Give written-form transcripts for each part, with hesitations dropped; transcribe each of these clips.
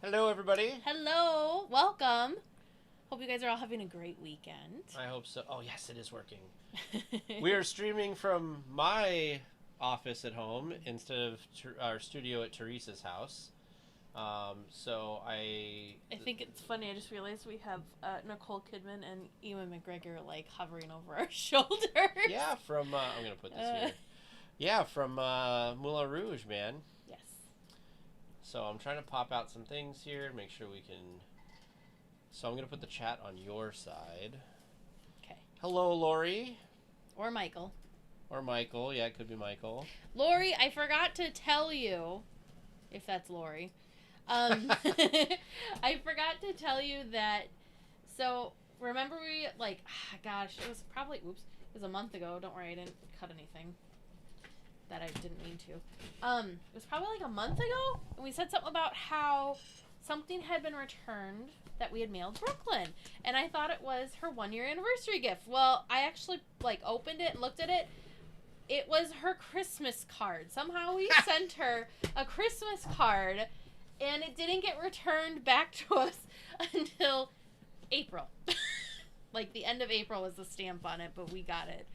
Hello, everybody. Hello, welcome. Hope you guys are all having a great weekend. I hope so. Oh, yes, it is working. We are streaming from my office at home instead of our studio at Teresa's house. I think it's funny. I just realized we have Nicole Kidman and Ewan McGregor like hovering over our shoulders. Yeah, from I'm gonna put this here. Yeah, from Moulin Rouge, man. Yes. So I'm trying to pop out some things here, make sure we can. So I'm gonna put the chat on your side. Okay. Hello, Lori. Or Michael. Or Michael. Yeah, it could be Michael. Lori, I forgot to tell you, if that's Lori. I forgot to tell you that. So remember we it was probably it was a month ago. Don't worry, I didn't cut anything that I didn't mean to. It was probably like a month ago, and we said something about how something had been returned that we had mailed Brooklyn, and I thought it was her 1-year anniversary gift. Well, I actually opened it and looked at it. It was her Christmas card. Somehow we sent her a Christmas card, and it didn't get returned back to us until April. The end of April was the stamp on it, but we got it.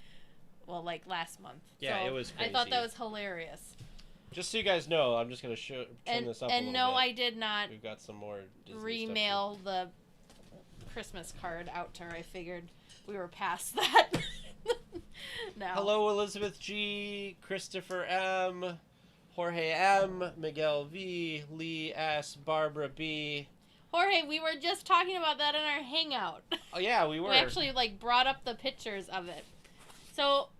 Well, last month. Yeah, so it was crazy. I thought that was hilarious. Just so you guys know, I'm just going to turn this up a little bit. And no, I did not We've got some more Disney remail the Christmas card out to her. I figured we were past that. Now. Hello, Elizabeth G, Christopher M, Jorge M, Miguel V, Lee S, Barbara B. Jorge, we were just talking about that in our hangout. Oh, yeah, we were. We actually, brought up the pictures of it. So,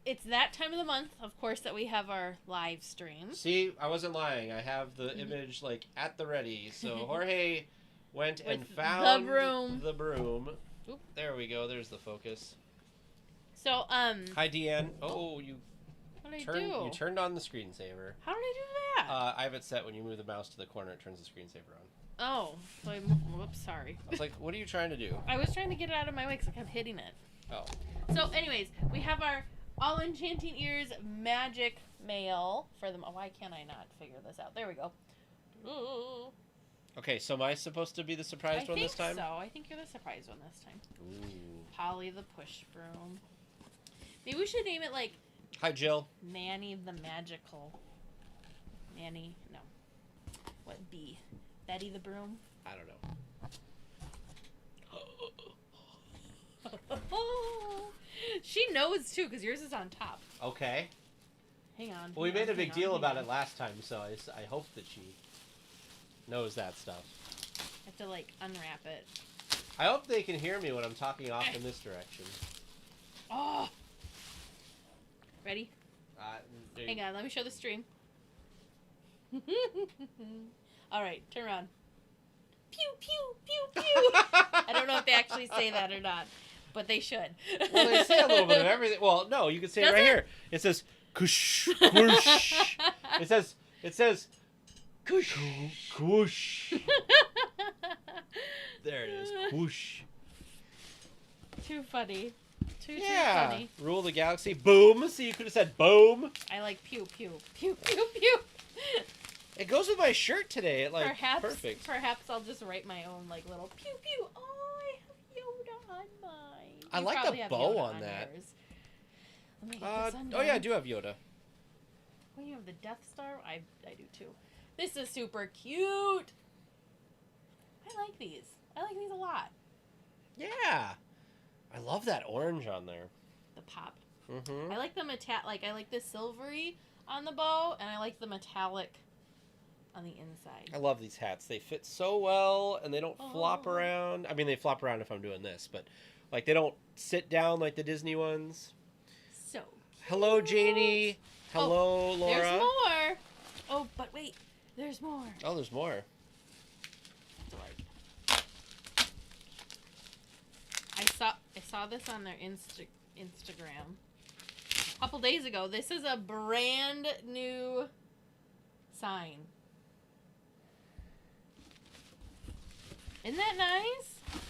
it's that time of the month, of course, that we have our live stream. See, I wasn't lying. I have the image, at the ready. So, Jorge went and found the broom. Oop. There we go. There's the focus. So, Hi, Deanne. Oh, you what did I do? You turned on the screensaver. How did I do that? I have it set when you move the mouse to the corner, it turns the screensaver on. Oh, so whoops, sorry. I was like, what are you trying to do? I was trying to get it out of my way because I kept hitting it. Oh. So, anyways, we have our All Enchanting Ears magic mail for them. Oh, why can't I not figure this out? There we go. Ooh. Okay, so am I supposed to be the surprised one this time? I think so. I think you're the surprised one this time. Ooh. Polly the push broom. Maybe we should name it Hi, Jill. Nanny the Magical. Nanny, no. What, B? Betty the Broom? I don't know. She knows, too, because yours is on top. Okay. Hang on. Well, we made a big deal about it last time, so I hope that she knows that stuff. I have to, unwrap it. I hope they can hear me when I'm talking off in this direction. Oh! Ready? Hang on, let me show the stream. Alright, turn around. Pew, pew, pew, pew! I don't know if they actually say that or not, but they should. Well, they say a little bit of everything. Well, no, you can say it right here. It says, kush, kush. It says, kush, kush. There it is, kush. Too funny. Too funny. Rule the galaxy. Boom. See, you could have said boom. I like pew, pew, pew, pew, pew. It goes with my shirt today. Perfect. Perhaps I'll just write my own, little pew, pew. Oh, I have Yoda on mine. I like the bow on that. Let me get this undone. Oh, yeah, I do have Yoda. Oh, you have the Death Star? I do, too. This is super cute. I like these. I like these a lot. Yeah. I love that orange on there. The pop. Mm-hmm. I like the I like the silvery on the bow, and I like the metallic on the inside. I love these hats. They fit so well, and they don't flop around. I mean, they flop around if I'm doing this, but they don't sit down like the Disney ones. So cute. Hello, Janie. Hello, Laura. There's more. Oh, but wait. There's more. Oh, there's more. I saw this on their Instagram a couple days ago. This is a brand new sign. Isn't that nice?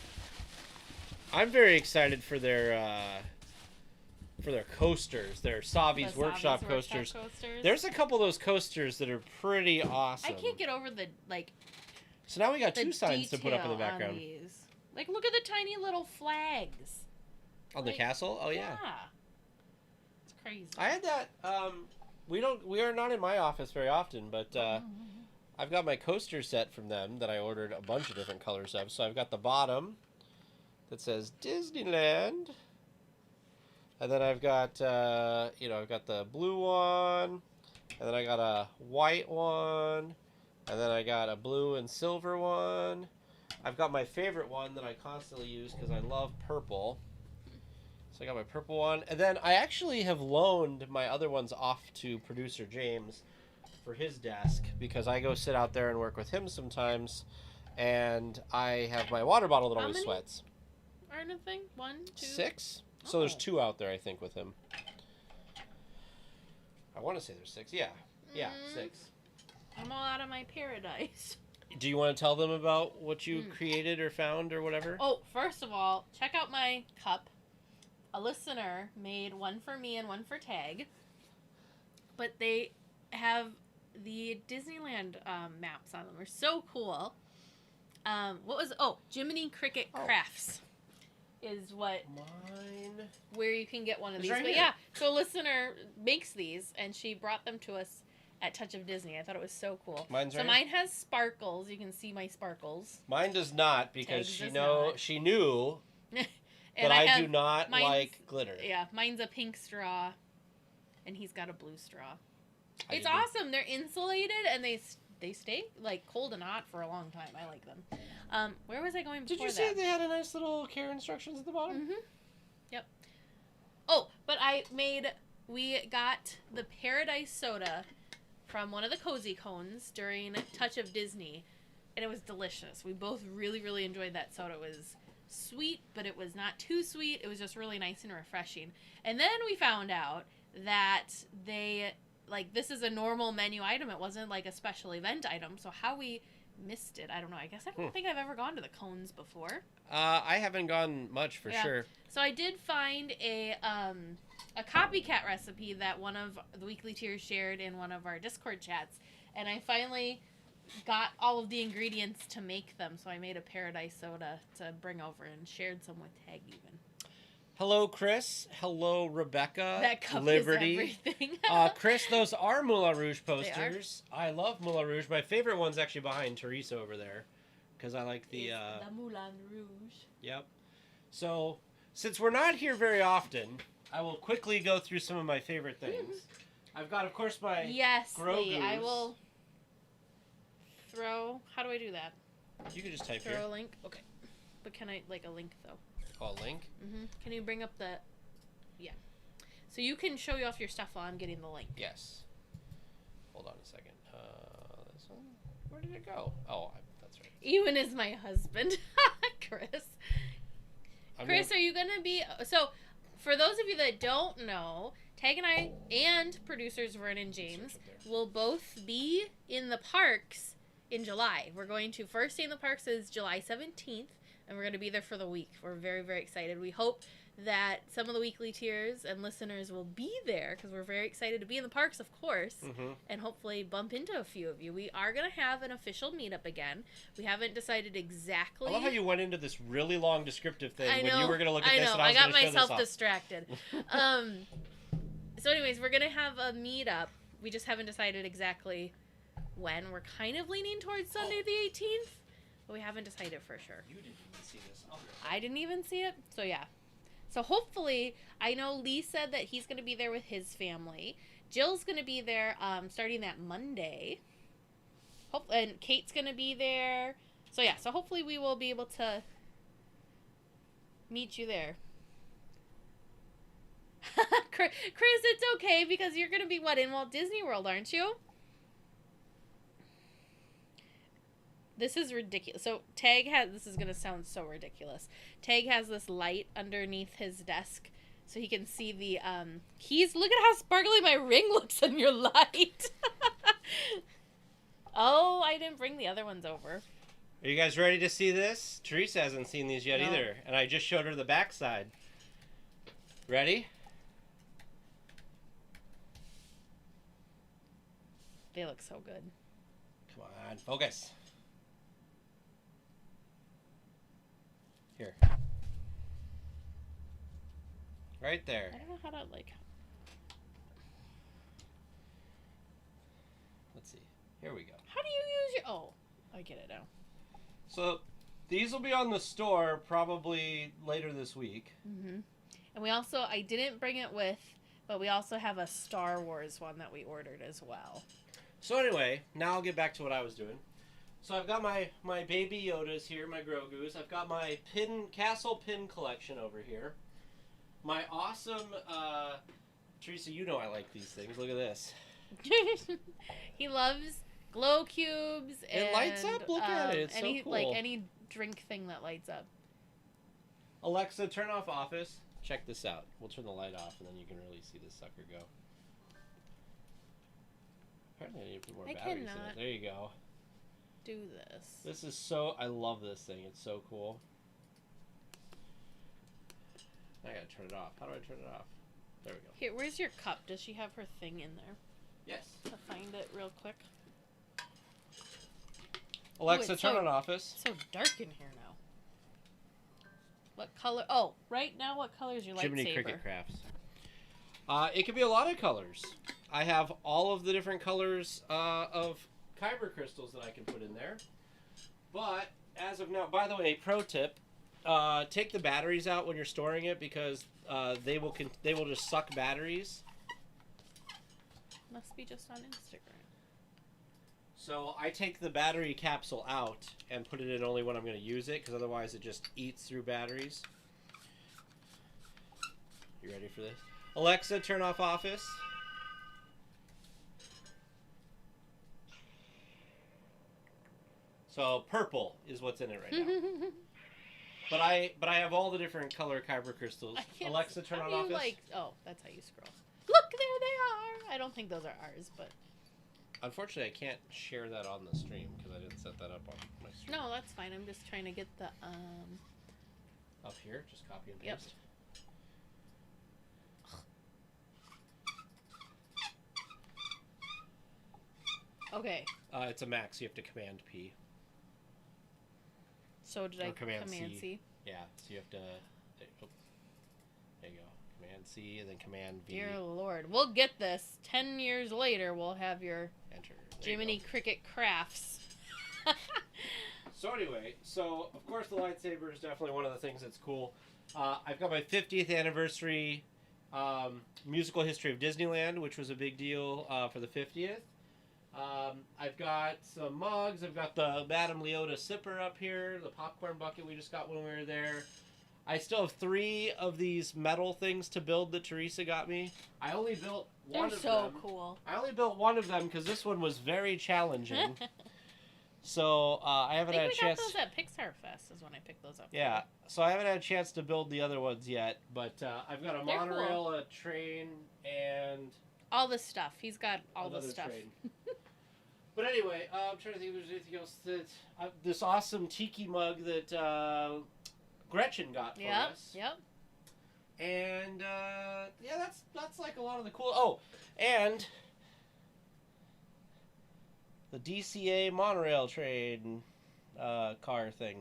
I'm very excited for their coasters, their Savi's Workshop coasters. There's a couple of those coasters that are pretty awesome. I can't get over the So now we got the two signs to put up in the detail on background. these. Like, look at the tiny little flags. On the castle? Oh, yeah. It's crazy. I had that. We are not in my office very often, but I've got my coaster set from them that I ordered a bunch of different colors of. So I've got the bottom that says Disneyland. And then I've got, I've got the blue one. And then I got a white one. And then I got a blue and silver one. I've got my favorite one that I constantly use because I love purple. So I got my purple one. And then I actually have loaned my other ones off to producer James for his desk because I go sit out there and work with him sometimes. And I have my water bottle that always sweats. Are anything? 1, 2? 6? So there's 2 out there, I think, with him. I want to say there's 6. Yeah. Yeah, 6. I'm all out of my paradise. Do you want to tell them about what you created or found or whatever? Oh, first of all, check out my cup. A listener made one for me and one for Tag. But they have the Disneyland maps on them. They're so cool. Jiminy Cricket Crafts is what Mine. where you can get one of these. Right but here. yeah, so a listener makes these and she brought them to us at Touch of Disney. I thought it was so cool. Mine's right. Mine has sparkles. You can see my sparkles. Mine does not because Tag's she knew and that I do not mine's- like glitter. Yeah, mine's a pink straw, and he's got a blue straw. It's do. awesome. They're insulated and they stay like cold and hot for a long time. I like them. Where was I going before Did you that? say they had a nice little care instructions at the bottom? Mm-hmm. Yep. Oh, but we got the Paradise Soda from one of the Cozy Cones during Touch of Disney, and it was delicious. We both really, really enjoyed that soda. It was sweet, but it was not too sweet. It was just really nice and refreshing. And then we found out that this is a normal menu item. It wasn't like a special event item. So how we missed it, I don't know. I guess I don't think I've ever gone to the Cones before. I haven't gone much for sure. So I did find a copycat recipe that one of the Weekly Tiers shared in one of our Discord chats, and I finally got all of the ingredients to make them. So I made a Paradise Soda to bring over and shared some with Tag even. Hello, Chris. Hello, Rebecca. That cup Liberty. is everything. Chris, those are Moulin Rouge posters. I love Moulin Rouge. My favorite one's actually behind Teresa over there because I like the Moulin Rouge. Yep. So, since we're not here very often, I will quickly go through some of my favorite things. I've got, of course, my Grogu's. I will throw... How do I do that? You can just type throw here. a link? Okay. But can I... Like a link, though. Oh, link? Mm-hmm. Can you bring up the... Yeah. So you can show you off your stuff while I'm getting the link. Yes. Hold on a second. This one? Where did it go? Oh, that's right. Ewan is my husband. Chris. Are you going to be... So, for those of you that don't know, Tag and I and producers Vern and James will both be in the parks in July. We're going to... First day in the parks is July 17th, and we're going to be there for the week. We're very, very excited. We hope that some of the Weekly Tiers and listeners will be there because we're very excited to be in the parks, of course, and hopefully bump into a few of you. We are going to have an official meetup again. We haven't decided exactly. I love how you went into this really long descriptive thing when you were going to look at I this know. and I was got going to show this myself off. distracted. So anyways, we're going to have a meetup. We just haven't decided exactly when. We're kind of leaning towards Sunday the 18th, but we haven't decided for sure. You didn't even see this. I didn't even see it, so yeah. So hopefully, I know Lee said that he's going to be there with his family. Jill's going to be there starting that Monday. And Kate's going to be there. So yeah, so hopefully we will be able to meet you there. Chris, it's okay because you're going to be, in Walt Disney World, aren't you? This is ridiculous. So Tag this is going to sound so ridiculous. Tag has this light underneath his desk so he can see the keys. Look at how sparkly my ring looks in your light. Oh, I didn't bring the other ones over. Are you guys ready to see this? Teresa hasn't seen these yet either, and I just showed her the backside. Ready? They look so good. Come on, focus. Here. Right there. I don't know how to, like... Let's see. Here we go. How do you use your... Oh, I get it now. So, these will be on the store probably later this week. Mm-hmm. And we also... I didn't bring it with, but we also have a Star Wars one that we ordered as well. So anyway, now I'll get back to what I was doing. So I've got my baby Yodas here, my Grogus. I've got my castle pin collection over here. My awesome, Teresa, you know I like these things. Look at this. He loves glow cubes. And, it lights up. Look at it. It's so cool. Like any drink thing that lights up. Alexa, turn off Office. Check this out. We'll turn the light off, and then you can really see this sucker go. Apparently I need to put more batteries in it. There you go. Do this. This is so... I love this thing. It's so cool. I gotta turn it off. How do I turn it off? There we go. Here, where's your cup? Does she have her thing in there? Yes. To find it real quick. Alexa, turn on Office. It's so dark in here now. What color? Oh, right now, what color is your Jiminy lightsaber? Cricket Crafts. It could be a lot of colors. I have all of the different colors of kyber crystals that I can put in there. But as of now, by the way, pro tip: take the batteries out when you're storing it because they will just suck batteries. Must be just on Instagram. So I take the battery capsule out and put it in only when I'm going to use it because otherwise it just eats through batteries. You ready for this? Alexa, turn off Office. So purple is what's in it right now. But I have all the different color kyber crystals. Alexa, turn on Office. Oh, that's how you scroll. Look, there they are. I don't think those are ours, but unfortunately, I can't share that on the stream because I didn't set that up on my stream. no, that's fine. I'm just trying to get the up here. Just copy and Yep. paste. Okay. It's a Mac, so you have to Command P. So did I Command C? C? Yeah, so you have to. There you go. Command C and then Command V. Dear Lord, we'll get this. 10 years later, we'll have your Enter. Jiminy Cricket Crafts. So anyway, of course the lightsaber is definitely one of the things that's cool. I've got my 50th anniversary musical history of Disneyland, which was a big deal for the 50th. I've got some mugs. I've got the Madame Leota sipper up here, the popcorn bucket we just got when we were there. I still have 3 of these metal things to build that Teresa got me. I only built one of them. They're so cool. I only built one of them because this one was very challenging. So I haven't had a chance. I think we got those at Pixar Fest is when I picked those up. Yeah, so I haven't had a chance to build the other ones yet, but I've got a They're monorail, cool. a train, and all the stuff. He's got all the another stuff. train. But anyway, I'm trying to think if there's anything else that this awesome tiki mug that Gretchen got for us. Yep. And yeah, that's like a lot of the cool. Oh, and the DCA monorail train car thing.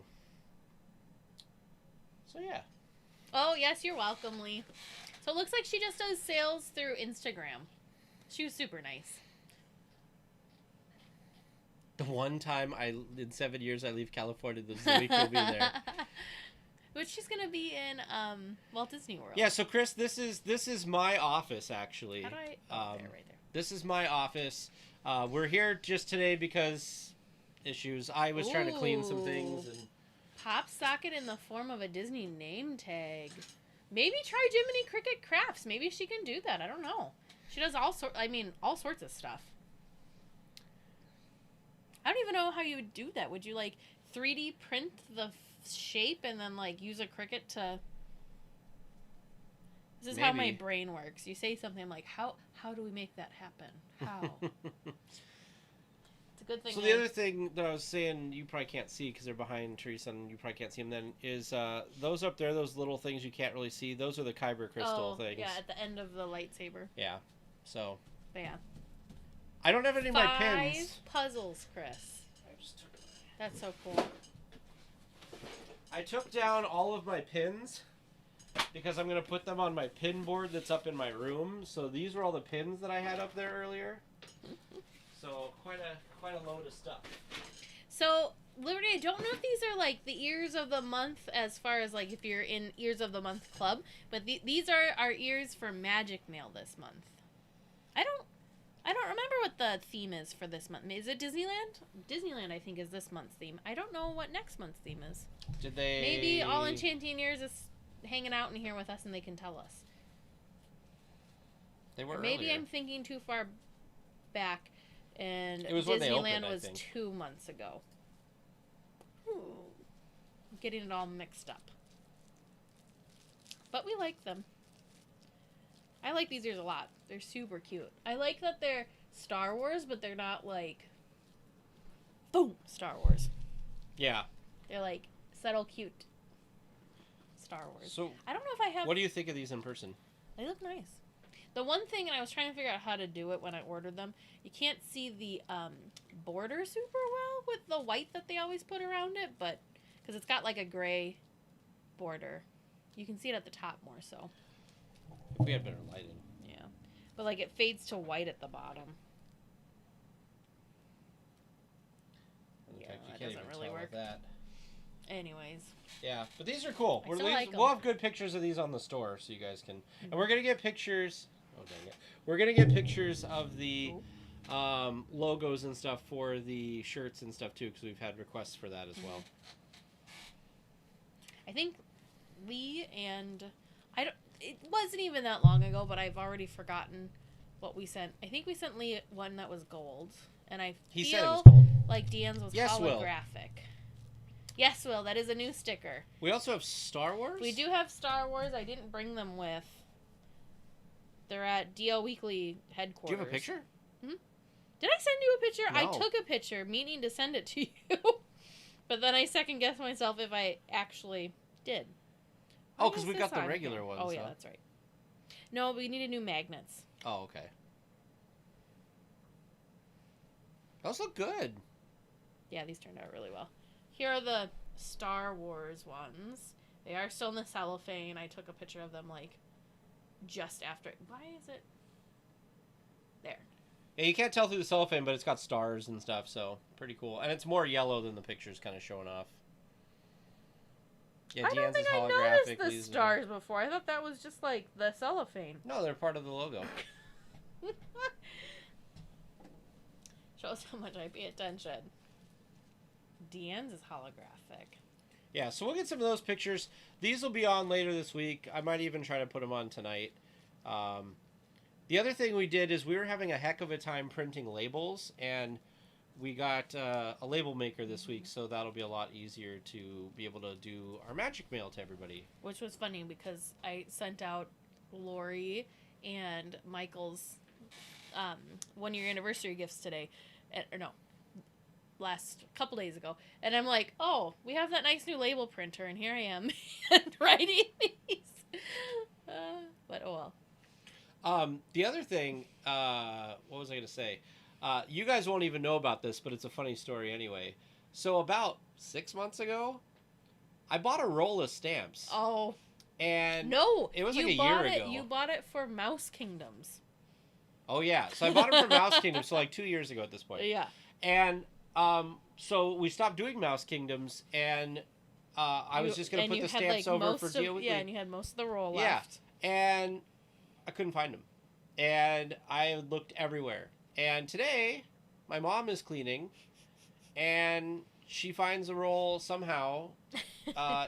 So yeah. Oh yes, you're welcome, Lee. So it looks like she just does sales through Instagram. She was super nice. The one time in 7 years I leave California, the week will be there. But she's gonna be in Walt Disney World. Yeah. So Chris, this is my office actually. How do I? Oh, there, right there. This is my office. We're here just today because issues. I was trying to clean some things and pop socket in the form of a Disney name tag. Maybe try Jiminy Cricket Crafts. Maybe she can do that. I don't know. She does all sorts of stuff. I don't even know how you would do that. Would you like 3D print the shape and then like use a Cricut to? This is how my brain works. You say something, I'm like, how do we make that happen? How? It's a good thing. So the other thing that I was saying, you probably can't see because they're behind Teresa and you probably can't see them then, is those up there, those little things you can't really see, those are the kyber crystal things. Yeah, at the end of the lightsaber. Yeah. So. But yeah. I don't have any of my pins. 5 puzzles, Chris. I just took That's so cool. I took down all of my pins because I'm going to put them on my pin board that's up in my room. So these were all the pins that I had up there earlier. So quite a load of stuff. So, Liberty, I don't know if these are like the ears of the month as far as like if you're in ears of the month club, but these are our ears for Magic Mail this month. I don't remember what the theme is for this month. Is it Disneyland? Disneyland, I think, is this month's theme. I don't know what next month's theme is. Did they... Maybe All Enchanting Ears is hanging out in here with us and they can tell us. They were Maybe earlier. I'm thinking too far back, and it was when Disneyland they opened, was 2 months ago. I'm getting it all mixed up. But we like them. I like these ears a lot. They're super cute. I like that they're Star Wars, but they're not like boom Star Wars. Yeah. They're like subtle, cute Star Wars. So I don't know if I have. what do you think of these in person? They look nice. The one thing, and I was trying to figure out how to do it when I ordered them, you can't see the border super well with the white that they always put around it, but because it's got like a gray border. You can see it at the top more so. If we had better lighting. Yeah. But like it fades to white at the bottom. In Yeah, fact, you that can't doesn't even really tell work. with that. Anyways. Yeah, but these are cool. I still like We'll them. have good pictures of these on the store so you guys can... And we're going to get pictures... Oh, dang it. We're going to get pictures of the logos and stuff for the shirts and stuff, too, because we've had requests for that as well. I think Lee and... It wasn't even that long ago, but I've already forgotten what we sent. I think we sent Lee one that was gold. And I He said it feel was gold. like Deanne's was Yes, Will. holographic. Yes, Will. That is a new sticker. We also have Star Wars? We do have Star Wars. I didn't bring them with. They're at DLWeekly headquarters. Do you have a picture? Did I send you a picture? No. I took a picture, meaning to send it to you. But then I second-guessed myself if I actually did. Oh, Why because is we this got the on regular here? ones. Oh, yeah, huh? that's right. No, we needed new magnets. Oh, okay. Those look good. Yeah, these turned out really well. Here are the Star Wars ones. They are still in the cellophane. I took a picture of them, like, just after. Why is it? There. Yeah, you can't tell through the cellophane, but it's got stars and stuff, so pretty cool. And it's more yellow than the picture's kind of showing off. Yeah, I don't Deanne's think is I holographic. noticed the Lee's is- stars before. I thought that was just, like, the cellophane. No, they're part of the logo. Shows how much I pay attention. Deanne's is holographic. Yeah, so we'll get some of those pictures. These will be on later this week. I might even try to put them on tonight. The other thing we did is we were having a heck of a time printing labels, and we got a label maker this week, so that'll be a lot easier to be able to do our magic mail to everybody. Which was funny because I sent out Lori and Michael's 1-year anniversary gifts today. Or no, last couple days ago. And I'm like, oh, we have that nice new label printer, and here I am writing these. But oh well. The other thing, what was I going to say? You guys won't even know about this, but it's a funny story anyway. So about 6 months ago, I bought a roll of stamps. Oh. And No. it was you like a bought year it, ago. You bought it for Mouse Kingdoms. Oh, yeah. So I bought it from Mouse Kingdom, so like 2 years ago at this point. Yeah. And so we stopped doing Mouse Kingdoms, and I was just going to put the stamps over for DLWeekly. Yeah, and you had most of the roll Yeah. left. And I couldn't find them. And I looked everywhere. And today, my mom is cleaning, and she finds a roll somehow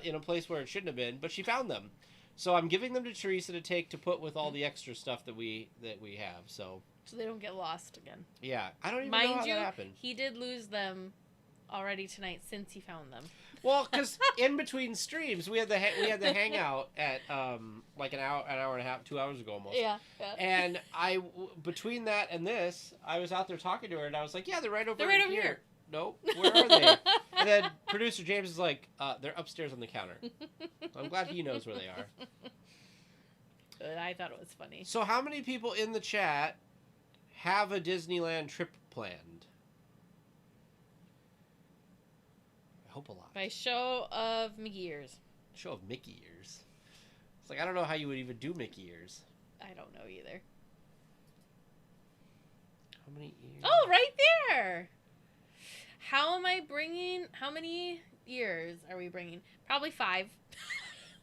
in a place where it shouldn't have been, but she found them. So I'm giving them to Teresa to take to put with all the extra stuff that we have. So they don't get lost again. yeah, I don't even Mind know how you, that happened. he did lose them already tonight since he found them. Well, because in between streams, we had the hangout at like an hour and a half, 2 hours ago almost. Yeah. And between that and this, I was out there talking to her, and I was like, "Yeah, they're right over here." Nope, where are they? And then producer James is like, "They're upstairs on the counter." I'm glad he knows where they are. But I thought it was funny. So, how many people in the chat have a Disneyland trip planned? hope a lot. By show of Mickey ears. Show of Mickey ears. It's like, I don't know how you would even do Mickey ears. I don't know either. How many ears? Oh, right there! How many ears are we bringing? Probably 5.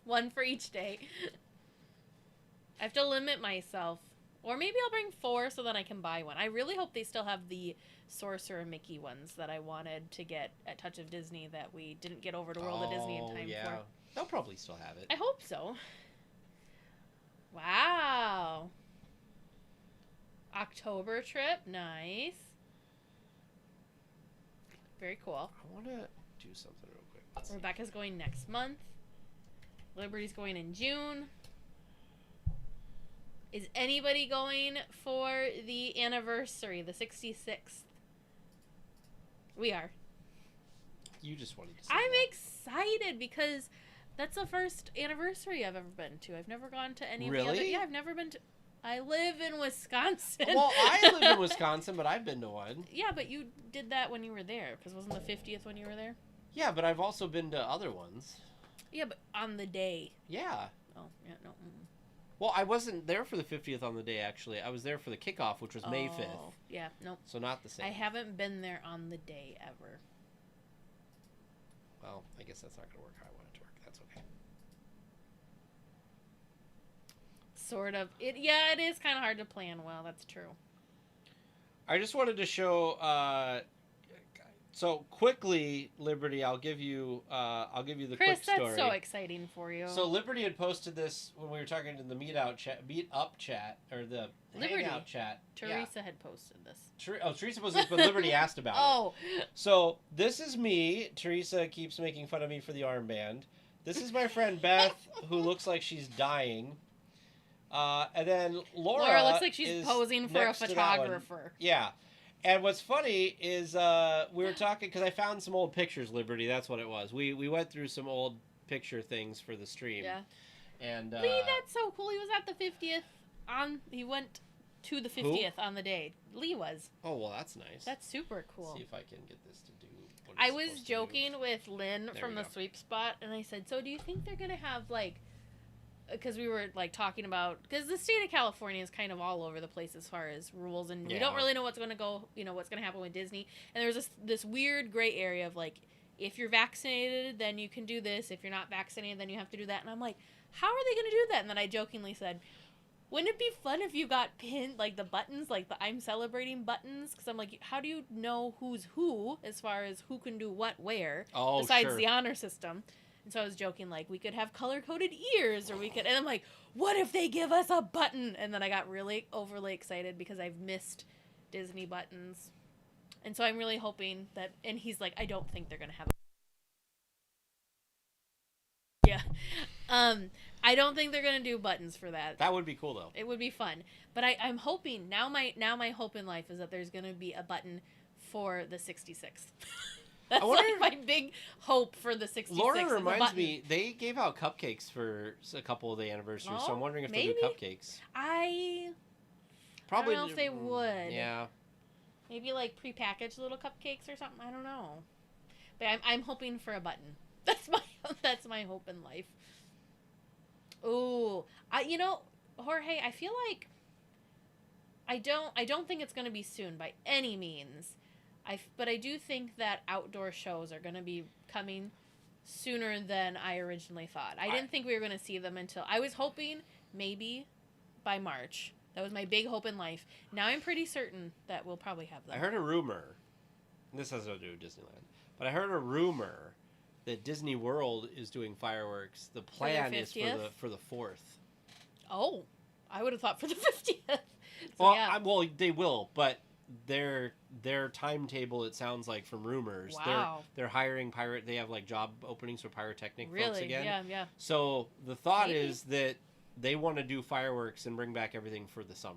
One for each day. I have to limit myself. Or maybe I'll bring 4 so that I can buy one. I really hope they still have the Sorcerer Mickey ones that I wanted to get at Touch of Disney that we didn't get over to World of Disney in time for. They'll probably still have it. I hope so. Wow. October trip. Nice. Very cool. I want to do something real quick. Let's see. Rebecca's going next month. Liberty's going in June. Is anybody going for the anniversary, the 66th? We are. You just wanted to say I'm that. excited because that's the first anniversary I've ever been to. I've never gone to any of the other. Really? Yeah, I've never been to. I live in Wisconsin. Well, I live in Wisconsin, but I've been to one. Yeah, but you did that when you were there, because wasn't the 50th when you were there? Yeah, but I've also been to other ones. Yeah, but on the day. Yeah. Oh, yeah, no. Mm-mm. Well, I wasn't there for the 50th on the day, actually. I was there for the kickoff, which was May 5th. Yeah, no. So not the same. I haven't been there on the day ever. Well, I guess that's not going to work how I want it to work. That's okay. Sort of. Yeah, it is kind of hard to plan well. That's true. I just wanted to show. So quickly, Liberty, I'll give you the Chris, quick story. that's so exciting for you. So Liberty had posted this when we were talking in the meet up chat, or the Liberty. hangout chat. Teresa had posted this. Teresa posted this, but Liberty asked about it. Oh. So this is me. Teresa keeps making fun of me for the armband. This is my friend Beth, who looks like she's dying. And then Laura looks like she's posing for a next to that one. photographer. Yeah. And what's funny is we were talking, because I found some old pictures, Liberty. That's what it was. We went through some old picture things for the stream. Yeah. And Lee, that's so cool. He was at the 50th he went to the 50th on the day. Lee was. Oh, well, that's nice. That's super cool. Let's see if I can get this to do what I it's was supposed to joking do. with Lynn There from we the go. sweep spot, and I said, so do you think they're going to have, like, because we were, like, talking about, because the state of California is kind of all over the place as far as rules, and we don't really know what's going to go, what's going to happen with Disney, and there's this weird gray area of, like, if you're vaccinated, then you can do this, if you're not vaccinated, then you have to do that, and I'm like, how are they going to do that? And then I jokingly said, wouldn't it be fun if you got pinned, like, the buttons, like the I'm celebrating buttons? Because I'm like, how do you know who's who as far as who can do what where, besides the honor system? And so I was joking, like, we could have color-coded ears, or we could, and I'm like, what if they give us a button? And then I got really overly excited because I've missed Disney buttons. And so I'm really hoping that, and he's like, I don't think they're going to have Yeah. I don't think they're going to do buttons for that. That would be cool, though. It would be fun. But I'm hoping, now my hope in life is that there's going to be a button for the 66th. That's like my big hope for the 66th. Laura reminds me, they gave out cupcakes for a couple of the anniversaries, so I'm wondering if they'll do cupcakes. I Probably don't know if they would. Yeah. Maybe like prepackaged little cupcakes or something. I don't know. But I'm hoping for a button. That's my hope in life. Ooh, Jorge, I feel like I don't think it's going to be soon by any means. But I do think that outdoor shows are going to be coming sooner than I originally thought. I didn't think we were going to see them until, I was hoping maybe by March. That was my big hope in life. Now I'm pretty certain that we'll probably have them. I heard a rumor, and this has nothing to do with Disneyland, but I heard a rumor that Disney World is doing fireworks. The plan is for the 4th. Oh, I would have thought for the 50th. So, well, yeah. well, they will, but their timetable, it sounds like from rumors, wow. they're hiring they have like job openings for pyrotechnic folks again. Yeah. So the thought is that they want to do fireworks and bring back everything for the summer.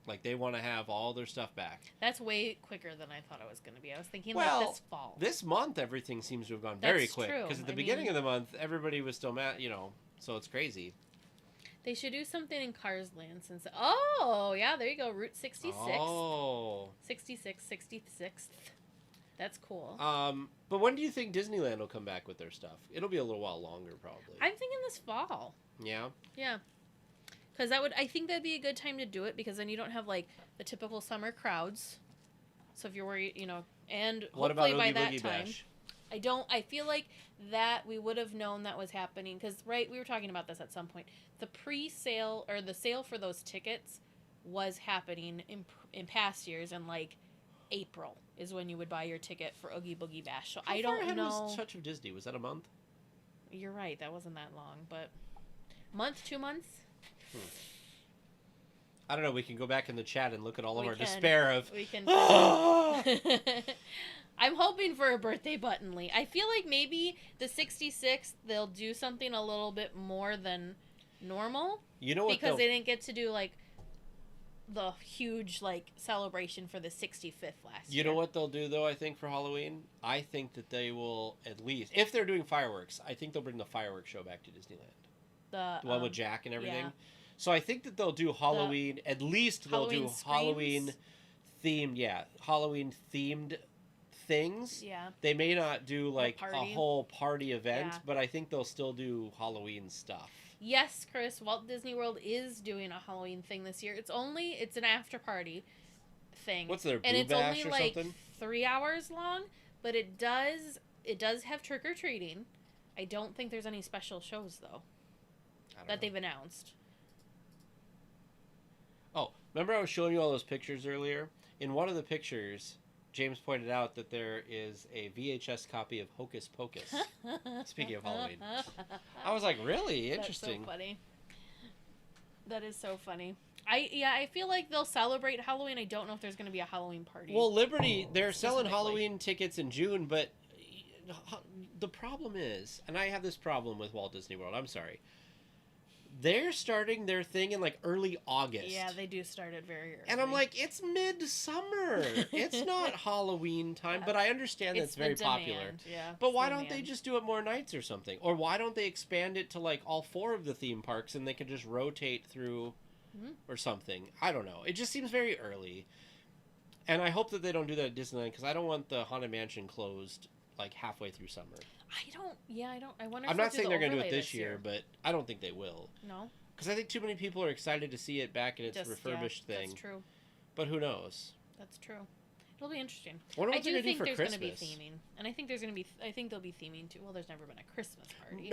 Like, they want to have all their stuff back. That's way quicker than I thought it was going to be. I was thinking like this fall. This month everything seems to have gone very quick. True. Because at the beginning of the month, everybody was still mad, so it's crazy. They should do something in Cars Land since... Oh, yeah, there you go. Route 66. Oh. 66, 66th. That's cool. But when do you think Disneyland will come back with their stuff? It'll be a little while longer, probably. I'm thinking this fall. Yeah? Yeah. Because I think that'd be a good time to do it, because then you don't have, like, the typical summer crowds. So if you're worried, and What hopefully about by Oogie that Boogie time. Bash? I feel like that we would have known that was happening, because, right, we were talking about this at some point. The pre-sale, or the sale for those tickets was happening in past years, and, like, April is when you would buy your ticket for Oogie Boogie Bash. So How I far don't ahead know. was Touch of Disney? Was that a month? You're right, that wasn't that long, but month, 2 months? I don't know. We can go back in the chat and look at all of our can. despair of. We can. Ah! I'm hoping for a birthday button, Lee. I feel like maybe the 66th they'll do something a little bit more than normal. You know what? Because they didn't get to do like the huge like celebration for the 65th last year. You know what they'll do though? I think for Halloween, I think that they will at least, if they're doing fireworks, I think they'll bring the fireworks show back to Disneyland. The one with Jack and everything. Yeah. So I think that they'll do Halloween. At least they'll Halloween do screams? Halloween themed. Yeah, Halloween themed things. Yeah. They may not do like a party. whole party event, Yeah. but I think they'll still do Halloween stuff. Yes, Chris, Walt Disney World is doing a Halloween thing this year. It's an after party thing. What's their Boo and it's Bash only or like something? 3 hours long, but it does have trick or treating. I don't think there's any special shows though that they've announced. Oh, remember I was showing you all those pictures earlier? In one of the pictures, James pointed out that there is a VHS copy of Hocus Pocus. Speaking of Halloween. I was like, really? Interesting. That's so funny. That is so funny. I feel like they'll celebrate Halloween. I don't know if there's going to be a Halloween party. Well, Liberty, they're selling Specifically. Halloween tickets in June, but the problem is, and I have this problem with Walt Disney World, I'm sorry. They're starting their thing in like early August. Yeah, they do start it very early. And I'm like, it's midsummer. It's not Halloween time, Yeah. but I understand that's It's very the popular. demand, yeah. But it's why the don't they demand. just do it more nights or something? Or why don't they expand it to like all 4 of the theme parks and they can just rotate through or something? I don't know. It just seems very early. And I hope that they don't do that at Disneyland because I don't want the Haunted Mansion closed like halfway through summer. I wonder if I'm they'll not do saying the they're going to do overlay it this year, but I don't think they will. No. Because I think too many people are excited to see it back in its refurbished thing. That's true. But who knows? That's true. It'll be interesting. I wonder I what they're do going to do think for there's Christmas. going to be theming, and I think they'll be theming too. Well, there's never been a Christmas party.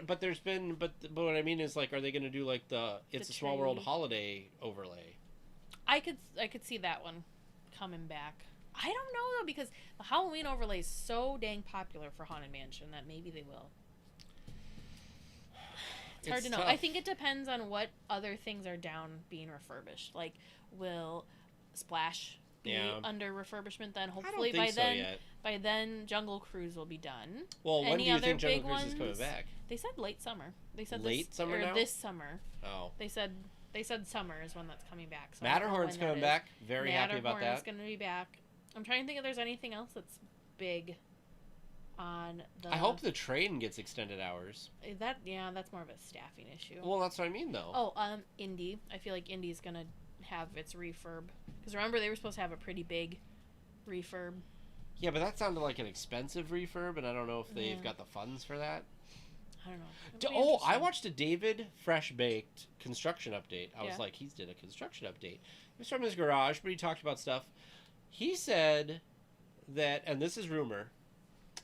But there's been, but what I mean is like, are they going to do like the It's a Small World tree. holiday overlay? I could see that one coming back. I don't know though, because the Halloween overlay is so dang popular for Haunted Mansion that maybe they will. It's hard to know. tough. I think it depends on what other things are down being refurbished. Like, will Splash be under refurbishment then? Hopefully I don't think so yet. by then Jungle Cruise will be done. Well, when Any do you other think Jungle big Cruise is coming ones? back? They said late summer. They said Summer now? this summer. Oh. They said summer is when that's coming back. So I don't know Matterhorn's when that coming is. back. Very happy about Matterhorn's that. going to be back. I'm trying to think if there's anything else that's big on the... I hope the train gets extended hours. That's more of a staffing issue. Well, that's what I mean, though. Oh, Indy. I feel like Indy's going to have its refurb. Because remember, they were supposed to have a pretty big refurb. Yeah, but that sounded like an expensive refurb, and I don't know if they've got the funds for that. I don't know. It'll be I interesting. watched a David Fresh Baked construction update. I was like, he's did a construction update. It was from his garage, but he talked about stuff. He said that, and this is rumor,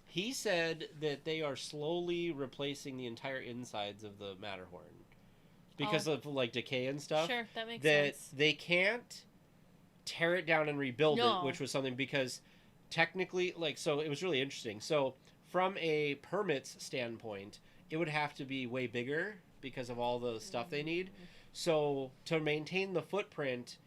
he said that they are slowly replacing the entire insides of the Matterhorn because of like decay and stuff. Sure, that makes that sense. they can't tear it down and rebuild No. it, which was something because technically, like, so it was really interesting. So from a permits standpoint, it would have to be way bigger because of all the stuff they need. So to maintain the footprint,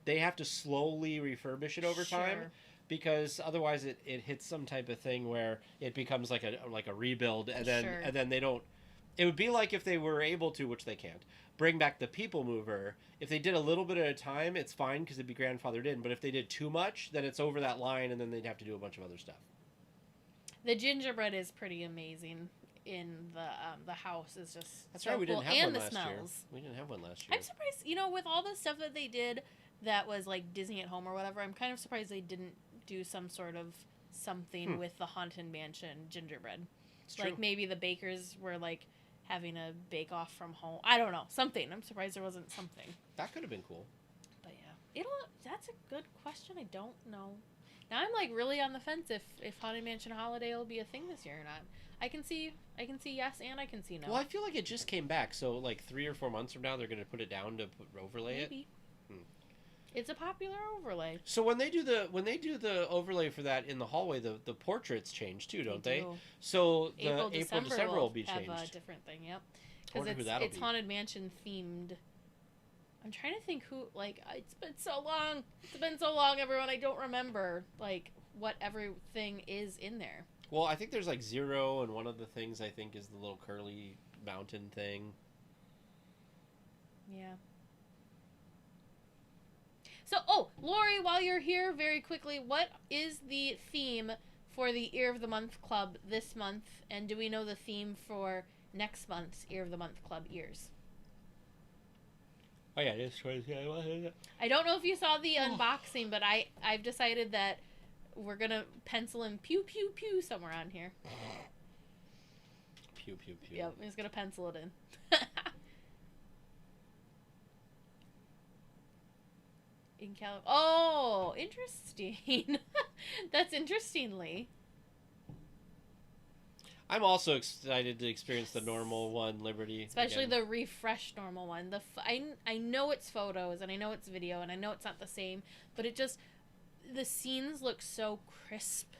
they have to slowly refurbish it over time Sure. because otherwise it hits some type of thing where it becomes like a rebuild and then they don't. It would be like if they were able to, which they can't, bring back the People Mover. If they did a little bit at a time, it's fine because it'd be grandfathered in. But if they did too much, then it's over that line and then they'd have to do a bunch of other stuff. The gingerbread is pretty amazing. In the house is just That's so right. We cool. didn't have and one the last smells. year. We didn't have one last year. I'm surprised, with all the stuff that they did that was like Disney at Home or whatever. I'm kind of surprised they didn't do some sort of something with the Haunted Mansion gingerbread. It's Like true. maybe the bakers were like having a bake off from home. I don't know. Something. I'm surprised there wasn't something. That could have been cool. But yeah. That's a good question. I don't know. Now I'm like really on the fence if Haunted Mansion Holiday will be a thing this year or not. I can see yes and I can see no. Well, I feel like it just came back, so like 3 or 4 months from now they're gonna put it down to overlay Maybe. it. It's a popular overlay. So when they do the overlay for that in the hallway, the portraits change too, don't they? do. So the April, December will be have changed. a different thing. Yep. Wonder Because who that'll it's be. Haunted Mansion themed. I'm trying to think who, like, it's been so long. It's been so long, everyone. I don't remember, like, what everything is in there. Well, I think there's like Zero, and one of the things I think is the little curly mountain thing. Yeah. So, Lori, while you're here, very quickly, what is the theme for the Ear of the Month Club this month? And do we know the theme for next month's Ear of the Month Club ears? Oh yeah, it is 20. I don't know if you saw the unboxing, but I've decided that we're gonna pencil in pew pew pew somewhere on here. Pew pew pew. Yep, I'm just gonna pencil it in. In Oh, interesting. That's interestingly. I'm also excited to experience the normal one, Liberty. Especially again. the refreshed normal one. I know it's photos and I know it's video and I know it's not the same, but it just, the scenes look so crisp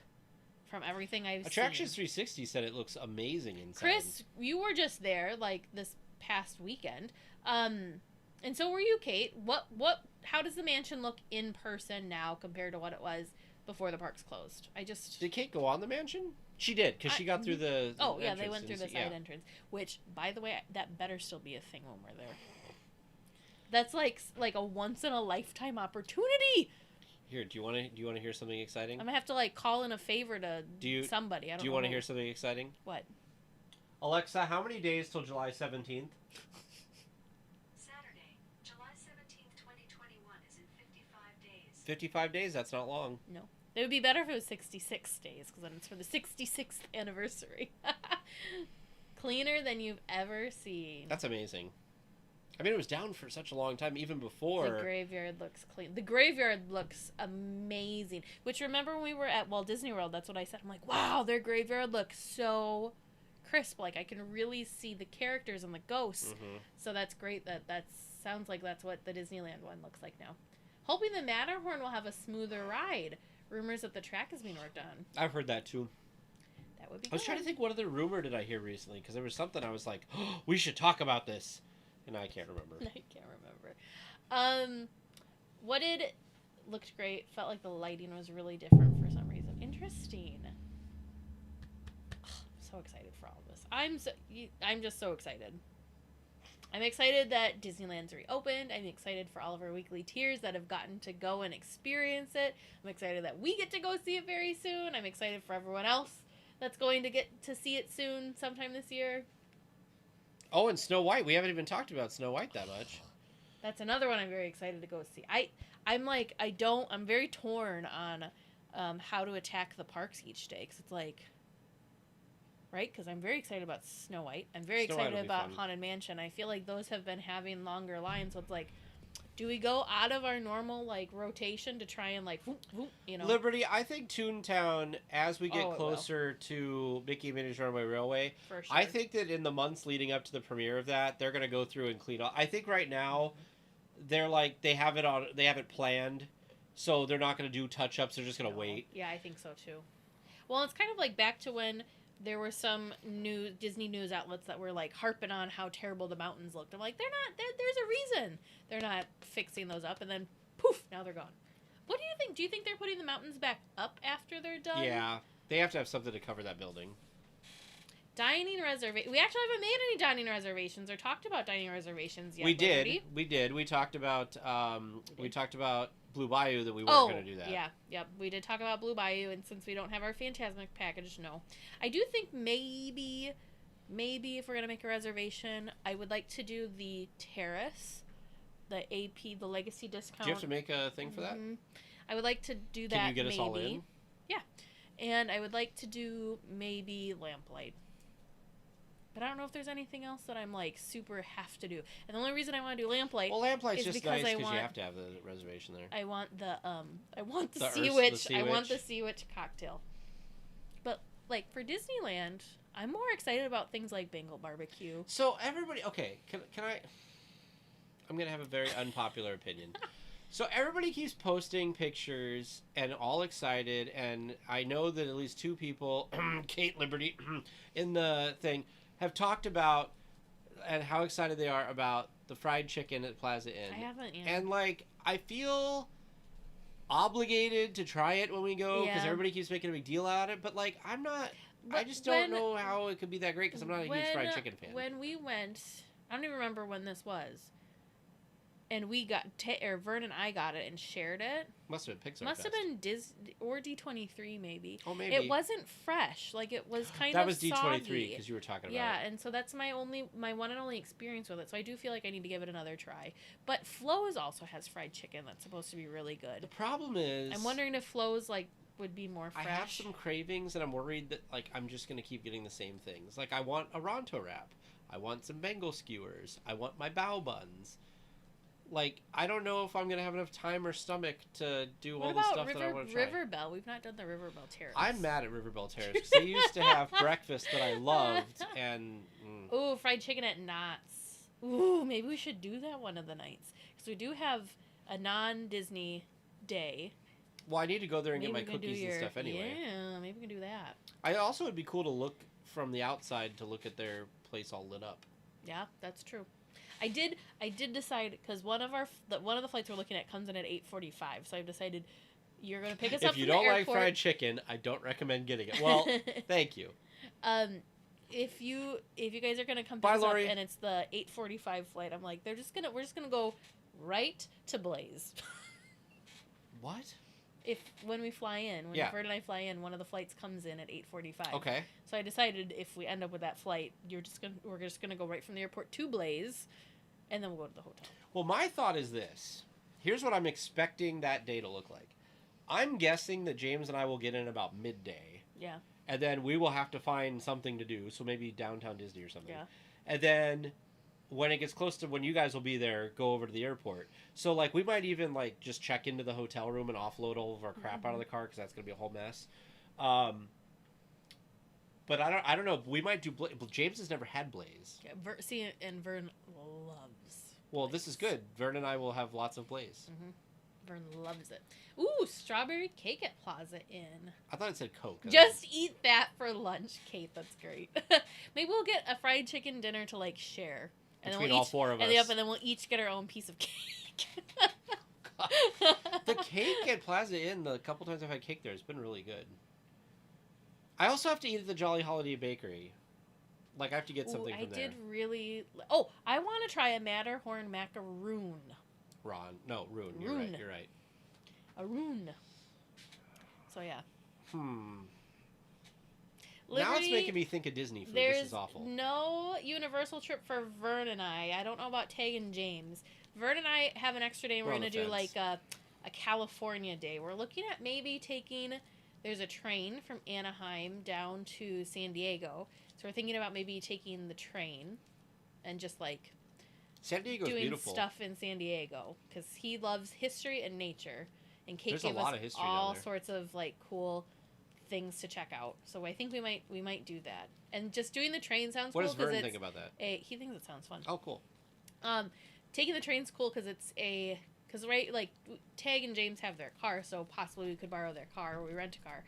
from everything I've Attractions seen. 360 said it looks amazing inside. Chris, you were just there like this past weekend, and so were you, Kate. How does the mansion look in person now compared to what it was before the parks closed? Did Kate go on the mansion? She did, because she got through the Oh, yeah, they entrance, went through the didn't side she? entrance. Which, by the way, that better still be a thing when we're there. That's like a once in a lifetime opportunity. Here, do you want to hear something exciting? I'm gonna have to like call in a favor to somebody. I don't know. Do you want to hear something exciting? What? Alexa, how many days till July 17th? Saturday, July 17th, 2021 is in 55 days. 55 days? That's not long. No. It would be better if it was 66 days, because then it's for the 66th anniversary. Cleaner than you've ever seen. That's amazing. I mean, it was down for such a long time, even before. The graveyard looks clean. The graveyard looks amazing. Which, remember when we were at Walt Disney World, that's what I said. I'm like, wow, their graveyard looks so crisp. Like, I can really see the characters and the ghosts. Mm-hmm. So that's great. That sounds like that's what the Disneyland one looks like now. Hoping the Matterhorn will have a smoother ride. Rumors that the track is being worked on. I've heard that, too. That would be I was trying to think what other rumor did I hear recently, because there was something I was like, oh, we should talk about this. And I can't remember. I can't remember. Looked great. Felt like the lighting was really different for some reason. Interesting. I'm so excited for all of this. I'm just so excited. I'm excited that Disneyland's reopened. I'm excited for all of our weekly tiers that have gotten to go and experience it. I'm excited that we get to go see it very soon. I'm excited for everyone else that's going to get to see it soon, sometime this year. Oh, and Snow White. We haven't even talked about Snow White that much. That's another one I'm very excited to go see. I'm very torn on how to attack the parks each day, because it's like, right? Because I'm very excited about Snow White. I'm very Snow White will excited be about fun. Haunted Mansion. I feel like those have been having longer lines, so it's like, do we go out of our normal like rotation to try and like, whoop, whoop, you know? Liberty, I think Toontown, as we Oh, get it will. closer to Mickey and Minnie's Runaway Railway, For sure. I think that in the months leading up to the premiere of that, they're going to go through and clean up. I think right now, they have it planned, so they're not going to do touch-ups, they're just going to wait. Yeah, I think so too. Well, it's kind of like back to when there were some new Disney news outlets that were like harping on how terrible the mountains looked. I'm like, there's a reason they're not fixing those up, and then poof, now they're gone. What do you think? Do you think they're putting the mountains back up after they're done? Yeah, they have to have something to cover that building. Dining reservation. We actually haven't made any dining reservations or talked about dining reservations yet. We Liberty. did. We talked about Blue Bayou, that we weren't going to do that. Yeah, yep. We did talk about Blue Bayou, and since we don't have our Fantasmic package, no. I do think maybe if we're going to make a reservation, I would like to do the terrace, the AP, the legacy discount. Do you have to make a thing for that? Mhm. I would like to do that. Can you get us maybe. all in? Yeah, and I would like to do maybe lamplight. But I don't know if there's anything else that I'm like super have to do. And the only reason I want to do lamplight, Well, Lamplight's is just because nice I because want- you have to have the reservation there. I want the The sea Urs- witch. the sea I want the witch. sea witch cocktail. But like for Disneyland, I'm more excited about things like Bengal barbecue. So everybody, okay, can I? I'm gonna have a very unpopular opinion. So everybody keeps posting pictures and all excited, and I know that at least 2 people, Kate Liberty, in the thing, have talked about and how excited they are about the fried chicken at Plaza Inn. I haven't yet. And like, I feel obligated to try it when we go because Yeah. everybody keeps making a big deal out of it. But like, I'm not. I But just don't know how it could be that great because I'm not a huge when- fried chicken fan. When we went, I don't even remember when this was. And we got, or Vern and I got it and shared it. Must have been Pixar. Must have Fest. been or D23 maybe. Oh, maybe. It wasn't fresh. Like it was kind That of was D23 soggy. because you were talking about Yeah, it. and so that's my one and only experience with it. So I do feel like I need to give it another try. But Flo's also has fried chicken that's supposed to be really The good. problem is, I'm wondering if Flo's like would be more I fresh. have some cravings, and I'm worried that like I'm just gonna keep getting the same things. Like I want a Ronto wrap, I want some Bengal skewers, I want my bao buns. Like I don't know if I'm gonna have enough time or stomach to do What all the about stuff that I want to try. Riverbell? We've not done the Riverbell Terrace. I'm mad at Riverbell Terrace because they used to have breakfast that I loved, and Ooh, fried chicken at Knott's. Ooh, maybe we should do that one of the nights because we do have a non-Disney day. well, I need to go there and Maybe get my we can do cookies and stuff anyway. Yeah, maybe we can do that. I also would be cool to look from the outside to look at their place all lit up. Yeah, that's true. I did decide because one of the flights we're looking at comes in at 8:45. So I've decided you're gonna pick us up. If you from don't the like airport. fried chicken, I don't recommend getting it. Well, thank you. If you guys are gonna come pick Bye, us Lori. up and it's the 8:45 flight, I'm like we're just gonna go right to Blaze. What? When we fly in, when Yeah. Vern and I fly in, one of the flights comes in at 8:45. Okay. So I decided if we end up with that flight, we're just gonna go right from the airport to Blaze, and then we'll go to the hotel. Well, my thought is this. Here's what I'm expecting that day to look like. I'm guessing that James and I will get in about midday. Yeah. And then we will have to find something to do. So maybe downtown Disney or something. Yeah. And then when it gets close to when you guys will be there, go over to the airport. So like we might even like just check into the hotel room and offload all of our crap out of the car because that's gonna be a whole mess. But I don't know. We might do James has never had Blaze. Yeah. And Vern loves. Well, this is good. Vern and I will have lots of Blaze. Mm-hmm. Vern loves it. Ooh, strawberry cake at Plaza Inn. I thought it said Coke. Just eat that for lunch, Kate. That's great. Maybe we'll get a fried chicken dinner to like share. And Between then we'll all 4 of us. And then we'll each get our own piece of cake. The cake at Plaza Inn, the couple times I've had cake there, has been really good. I also have to eat at the Jolly Holiday Bakery. Like, I have to get something from there. I did really... Oh, I want to try a Matterhorn macaroon. Rune. Rune. You're right. A rune. So, yeah. Now it's Liberty, making me think of Disney food. There's This is awful. no Universal trip for Vern and I. I don't know about Tag and James. Vern and I have an extra day and we're We're on going to the do fence. like a California day. We're looking at maybe taking... There's a train from Anaheim down to San Diego. So we're thinking about maybe taking the train and just like San Diego's doing beautiful. stuff in San Diego because he loves history and nature. And Kate There's a gave lot us of history down all there. sorts of like cool things to check out. So I think we might do that. And just doing the train sounds What cool does because Vern it's think about that? he thinks it sounds fun. Oh, cool. Taking the train's cool because because right, like Tag and James have their car, so possibly we could borrow their car or we rent a car.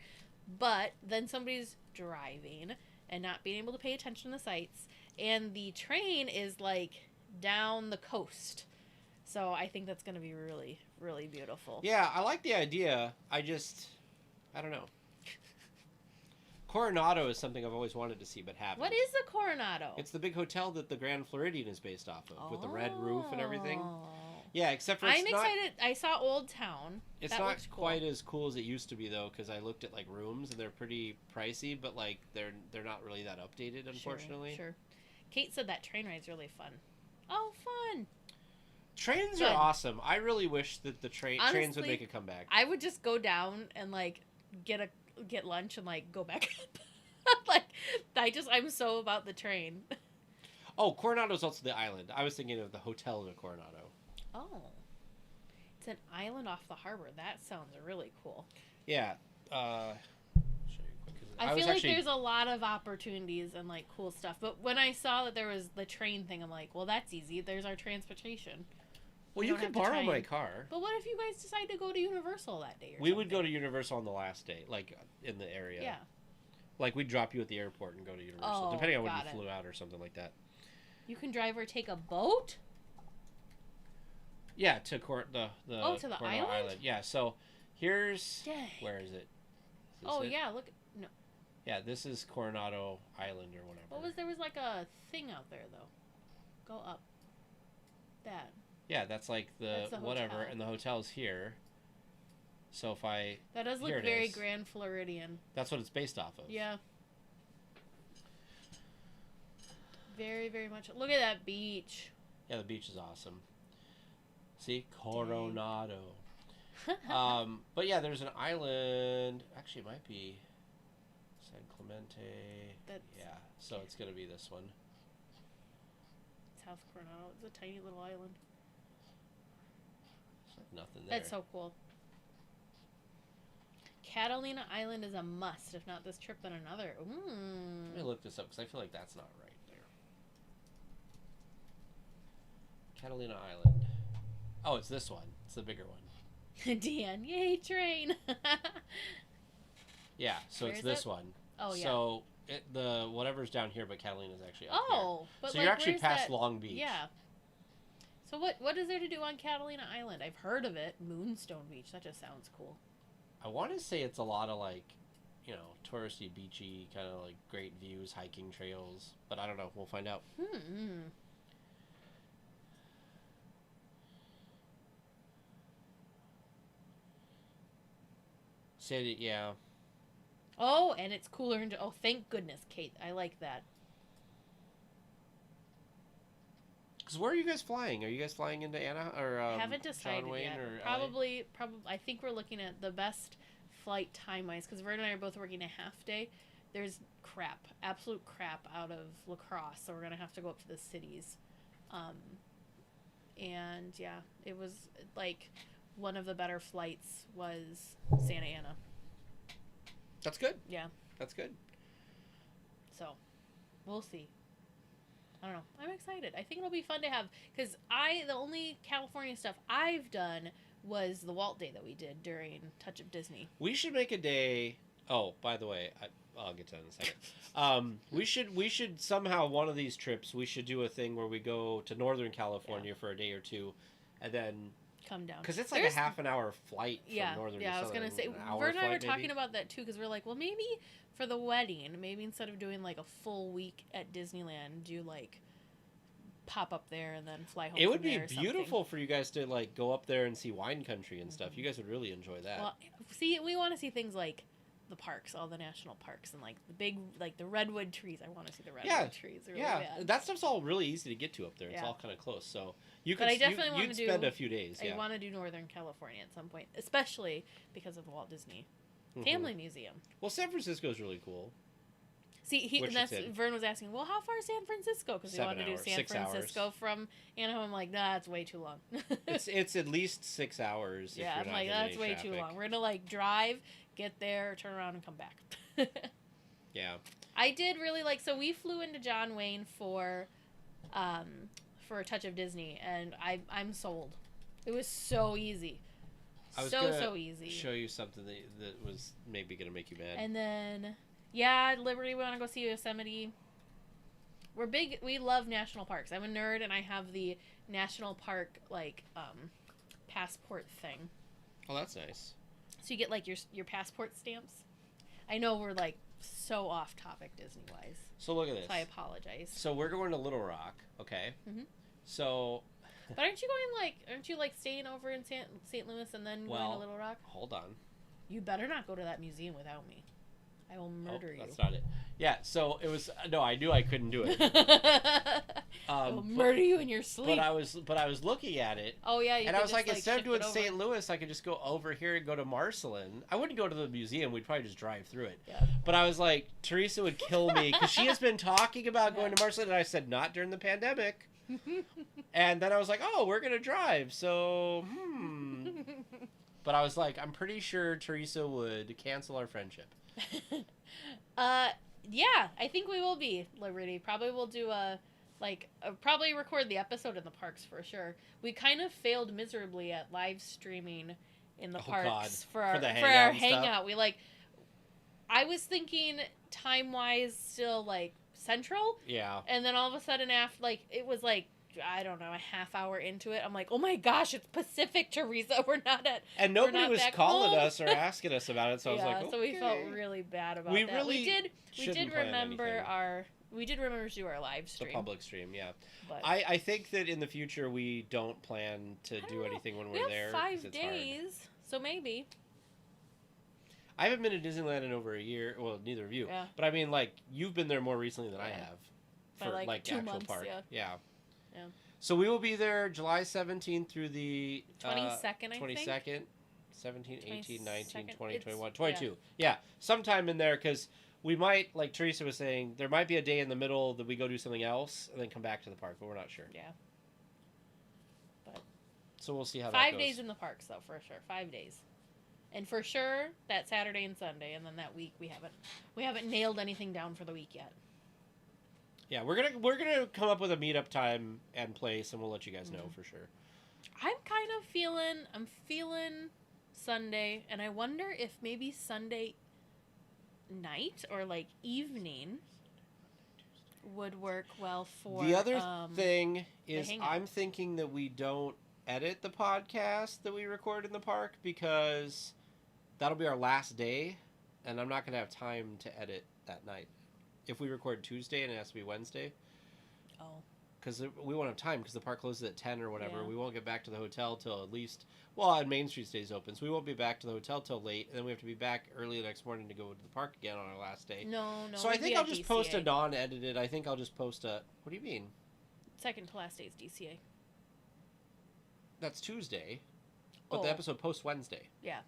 But then somebody's driving and not being able to pay attention to the sights, and the train is like down the coast. So I think that's going to be really, really beautiful. Yeah, I like the idea. I don't know. Coronado is something I've always wanted to see, but haven't. What is the Coronado? It's the big hotel that the Grand Floridian is based off of, with the red roof and everything. Oh. Yeah, except for I'm it's not. excited. I saw Old Town. It's That not looks cool. quite as cool as it used to be though, because I looked at like rooms and they're pretty pricey, but like they're not really that updated, unfortunately. Sure. Kate said that train ride's really fun. Oh, fun. Trains Good. are awesome. I really wish that the trains would Honestly, make a comeback. I would just go down and like get lunch and like go back up. Like I'm so about the train. Oh, Coronado's also the island. I was thinking of the hotel in Coronado. Oh. It's an island off the harbor. That sounds really cool. Yeah. Show you quick, 'cause I was feel like actually- there's a lot of opportunities and like cool stuff. But when I saw that there was the train thing, I'm like, well, that's easy. There's our transportation. Well, we you don't can have to borrow try my and- car. But what if you guys decide to go to Universal that day? We would go to Universal on the last day, like in the area. Yeah. Like we'd drop you at the airport and go to Universal, Oh, depending on when got you it. flew out or something like that. You can drive or take a boat. Yeah, to the To the Coronado island? Yeah. So here's Dang. where is it? Is this Oh it? yeah, look. No. Yeah, this is Coronado Island or whatever. There was like a thing out there though. Go up. That. Yeah, that's like That's the whatever, hotel. and the hotel's here. So if I, That does look Here it very is. Grand Floridian. that's what it's based off of. Yeah. Very, very much. Look at that beach. Yeah, the beach is awesome. See, Coronado. But yeah, there's an island. Actually, it might be San Clemente. That's- Yeah, so it's gonna be this one. South Coronado. It's a tiny little island. There's like nothing there. That's so cool. Catalina Island is a must. If not this trip, then another. Let me look this up because I feel like that's not right there. Catalina Island. Oh, it's this one. It's the bigger one. Dan, yay, train. Yeah, so Where it's is this it? one. Oh, yeah. So the whatever's down here, but Catalina's actually up Oh, but here. So like, you're actually where's past that? Long Beach. Yeah. So what is there to do on Catalina Island? I've heard of it. Moonstone Beach. That just sounds cool. I want to say it's a lot of like, you know, touristy, beachy, kind of like great views, hiking trails. But I don't know. We'll find out. City, yeah. Oh, and it's cooler. Oh, thank goodness, Kate. I like that. Because where are you guys flying? Are you guys flying into Anna or Haven't decided John Wayne yet. or LA? Probably. I think we're looking at the best flight time wise because Vern and I are both working a half day. There's absolute crap out of La Crosse, so we're gonna have to go up to the cities. And yeah, it was like one of the better flights was Santa Ana. That's good. Yeah. That's good. So, we'll see. I don't know. I'm excited. I think it'll be fun to have because the only California stuff I've done was the Walt Day that we did during Touch of Disney. We should make a day. Oh, by the way, I'll get to that in a second. We should somehow one of these trips we should do a thing where we go to Northern California for a day or two, and then Come down because it's like There's- a half an hour flight from Yeah, Northern. yeah. to I was gonna Southern, say an hour Vern and I were flight, maybe? talking about that too because we're like, well, maybe for the wedding, maybe instead of doing like a full week at Disneyland, do like pop up there and then fly home. It would from be there or something. beautiful for you guys to like go up there and see wine country and stuff. You guys would really enjoy that. Well, see, we want to see things like the parks, all the national parks, and like the big, like the redwood trees. I want to see the redwood trees. Really yeah, bad. that stuff's all really easy to get to up there. It's Yeah. all kind of close, so you But could. I definitely wanna you'd do- spend a few days. Yeah. I want to do Northern California at some point, especially because of the Walt Disney Mhm. Family Museum. Well, San Francisco's really cool. See, Which and that's it's in. Vern was asking, well, how far is San Francisco? Because we 7 wanted to do hours, San 6 hours. Francisco from Anaheim. I'm like, nah, it's way too long. It's at least 6 hours. If yeah, you're I'm not like, hitting that's any way traffic. too long. We're gonna like drive, get there, turn around, and come back. Yeah. I did really like. So we flew into John Wayne for a Touch of Disney, and I'm sold. It was so easy, I was so gonna easy. Show you something that was maybe gonna make you mad. And then Liberty. We want to go see Yosemite. We're big. We love national parks. I'm a nerd, and I have the national park passport thing. Oh, that's nice. So you get like your passport stamps. I know we're like so off topic Disney wise, So look at this. so I apologize. So we're going to Little Rock, okay? Mhm. So But aren't you like staying over in St. Louis and then going to Little Rock? hold on. You better not go to that museum without me. I will murder you. That's not it. Yeah. So it was no. I knew I couldn't do it. It'll murder you in your sleep. But I was looking at it. Oh yeah, you and could I was just, like, instead of shift doing it over. St. Louis, I could just go over here and go to Marcelin. I wouldn't go to the museum. We'd probably just drive through it. Yeah. But I was like, Teresa would kill me because she has been talking about going to Marcelin, and I said, not during the pandemic. And then I was like, oh, we're going to drive. So, But I was like, I'm pretty sure Teresa would cancel our friendship. Yeah, I think we will be, Liberty. Probably we'll do probably record the episode in the parks for sure. We kind of failed miserably at live streaming in the parks for our hangout. We I was thinking time wise still central. Yeah. And then all of a sudden it was I don't know, a half hour into it, I'm like, oh my gosh, it's Pacific, Teresa. We're not at. And nobody was calling us or asking us about it, so I was like, okay. So we felt really bad about that. Really we did remember to do our live stream. The public stream, yeah. But I think that in the future we don't plan to do anything when we're there. We have 5 days, so maybe. I haven't been to Disneyland in over a year. Well, neither of you. Yeah. But I mean, you've been there more recently than I have. For 2 actual months, park. Yeah. So we will be there July 17th through the 22nd, I think. 22nd, 17, 18, 19, 20, It's- 21, 22. Yeah, sometime in there because we might, like Teresa was saying, there might be a day in the middle that we go do something else and then come back to the park, but we're not sure. Yeah. But so we'll see how that goes. 5 days in the parks, though, for sure. 5 days. And for sure, that Saturday and Sunday, and then that week we haven't nailed anything down for the week yet. Yeah, we're gonna come up with a meetup time and place, and we'll let you guys know for sure. I'm feeling Sunday, and I wonder if maybe Sunday night or evening would work well for the other thing is hangout. I'm thinking that we don't edit the podcast that we record in the park because that'll be our last day, and I'm not gonna have time to edit that night. If we record Tuesday and it has to be Wednesday. Oh. Because we won't have time because the park closes at 10 or whatever. Yeah. We won't get back to the hotel till at least... Well, and Main Street stays open, so we won't be back to the hotel till late. And then we have to be back early the next morning to go to the park again on our last day. No. So I think I'll just post a non-edited... I think I'll just post a... What do you mean? Second to last day is DCA. That's Tuesday. But the episode posts Wednesday. Yeah.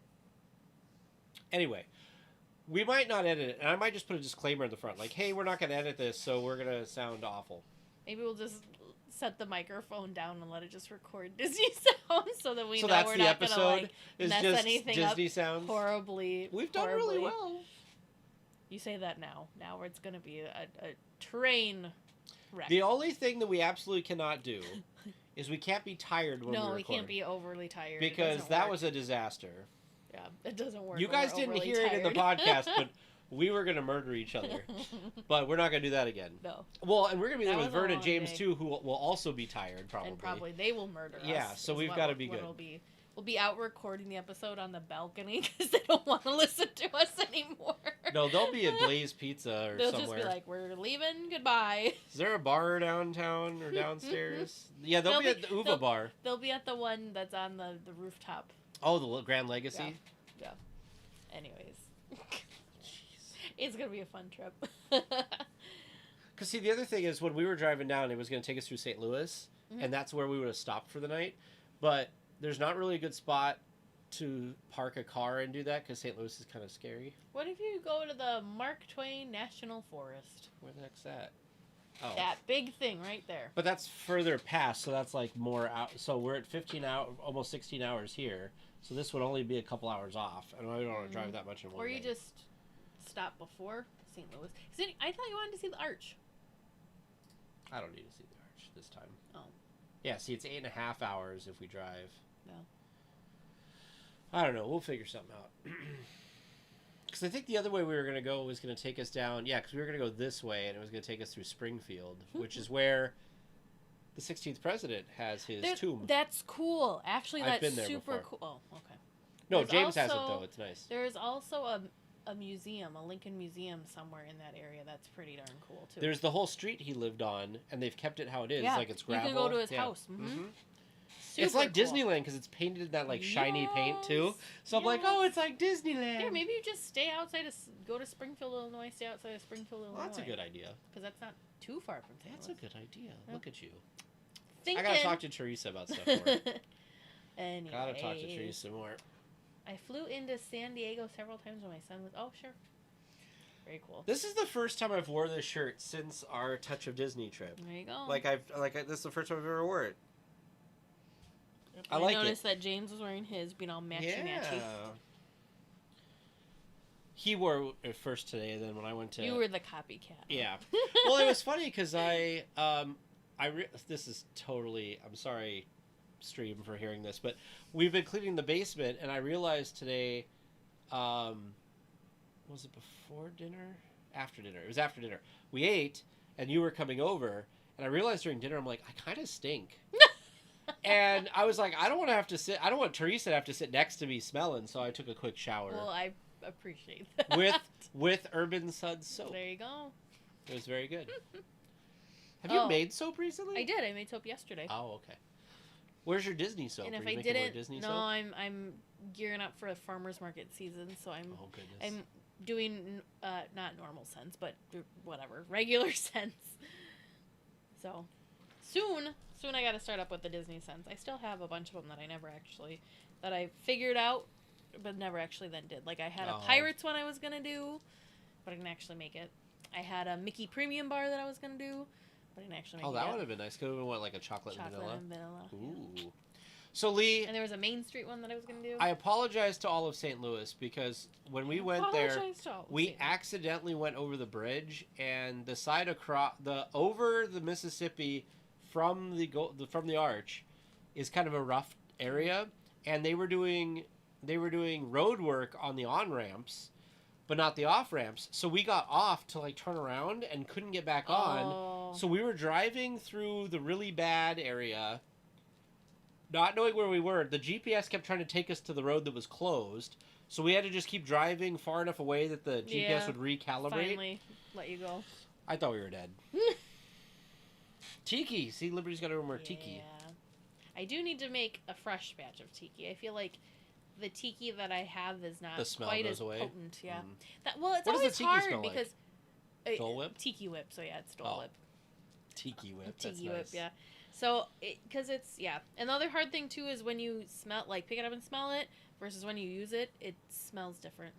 Anyway... We might not edit it, and I might just put a disclaimer in the front, hey, we're not going to edit this, so we're going to sound awful. Maybe we'll just set the microphone down and let it just record Disney sounds so that we know that's we're the not episode gonna is mess just anything Disney up sounds. horribly. We've done really well. You say that now. Now it's going to be a train wreck. The only thing that we absolutely cannot do is we can't be tired when we record. No, we can't be overly tired. Because that was a disaster. Yeah, it doesn't work. You guys didn't hear it in the podcast, but we were going to murder each other. But we're not going to do that again. No. Well, and we're going to be there with Vern and James, day. too, who will also be tired, probably. And probably they will murder us. Yeah, so we've got to be good. We'll be out recording the episode on the balcony because they don't want to listen to us anymore. No, they'll be at Blaze Pizza or they'll somewhere. They'll just be like, we're leaving, goodbye. Is there a bar downtown or downstairs? Yeah, they'll be at the Uva bar. They'll be at the one that's on the rooftop. Oh, the Grand Legacy? Yeah. Anyways. It's going to be a fun trip. Because, see, the other thing is when we were driving down, it was going to take us through St. Louis, and that's where we would have stopped for the night. But there's not really a good spot to park a car and do that because St. Louis is kind of scary. What if you go to the Mark Twain National Forest? Where the heck's that? Oh. That big thing right there. But that's further past, so that's more out. So we're at 15 hours, almost 16 hours here. So this would only be a couple hours off, and I don't want to drive that much in one day. Or you just stop before St. Louis. I thought you wanted to see the Arch. I don't need to see the Arch this time. Oh. Yeah, see, it's 8.5 hours if we drive. No. I don't know. We'll figure something out. Because I think the other way we were going to go was going to take us down. Yeah, because we were going to go this way, and it was going to take us through Springfield, which is where the 16th president has his tomb. That's cool. Actually, I've that's been there super before. cool. Oh, okay. No, James hasn't, though. It's nice. There is also a museum, a Lincoln Museum somewhere in that area. That's pretty darn cool, too. There's the whole street he lived on, and they've kept it how it is. Yeah, Like it's gravel. you can go to his house. Mm-hmm. It's like cool. Disneyland because it's painted in that like shiny paint too. Yes, So I'm like, oh, it's like Disneyland. Yeah, maybe you just stay outside go to Springfield, Illinois. Stay outside of Springfield, Illinois. Well, that's a good idea. Because that's not too far from St. That's Louis. a good idea. Yeah. Look at you. Thinking. I gotta talk to Teresa about stuff more. Anyway. Gotta talk to Teresa more. I flew into San Diego several times when my son was. Oh, sure. Very cool. This is the first time I've wore this shirt since our Touch of Disney trip. There you go. This is the first time I've ever wore it. I like noticed that James was wearing his, being all matchy-matchy. He wore it first today, and then when I went to... You were the copycat. Yeah. Well, it was funny because this is totally... I'm sorry, stream, for hearing this, but we've been cleaning the basement, and I realized today... was it before dinner? After dinner. It was after dinner. We ate, and you were coming over, and I realized during dinner, I'm like, I kind of stink. And I was like, I don't want Teresa to have to sit next to me smelling, so I took a quick shower. Well, I appreciate that. With Urban Suds soap. There you go. It was very good. Have you made soap recently? I did. I made soap yesterday. Oh, okay. Where's your Disney soap? And if Are you I making more didn't, Disney no, soap? I'm gearing up for a farmer's market season, so I'm goodness. doing not normal scents, but whatever, regular scents. So soon I got to start up with the Disney scents. I still have a bunch of them that I figured out, but never actually then did. Like I had a Pirates one I was gonna do, but I didn't actually make it. I had a Mickey Premium bar that I was gonna do, but I didn't actually make it. Oh, that yet. would have been nice. Could have been what, like a chocolate and vanilla? Ooh. Yeah. So Lee, And there was a Main Street one that I was gonna do. I apologize to all of St. Louis because when we went there, we accidentally went over the bridge and the side over the Mississippi from the arch is kind of a rough area, and they were doing road work on the on ramps, but not the off ramps. So we got off to like turn around and couldn't get back on. So we were driving through the really bad area, not knowing where we were. The GPS kept trying to take us to the road that was closed, so we had to just keep driving far enough away that the GPS would recalibrate. Finally let you go. I thought we were dead. Tiki. See, Liberty's got to remember tiki. Yeah. I do need to make a fresh batch of tiki. I feel like the tiki that I have is not The smell quite goes as away? potent. Yeah. Mm. It's What does the always tiki hard smell like? because Dole Whip? Tiki Whip. So yeah, it's Dole Whip. Tiki Whip. That's Tiki Whip. nice. Yeah. So because it's Another hard thing too is when you pick it up and smell it versus when you use it, it smells different.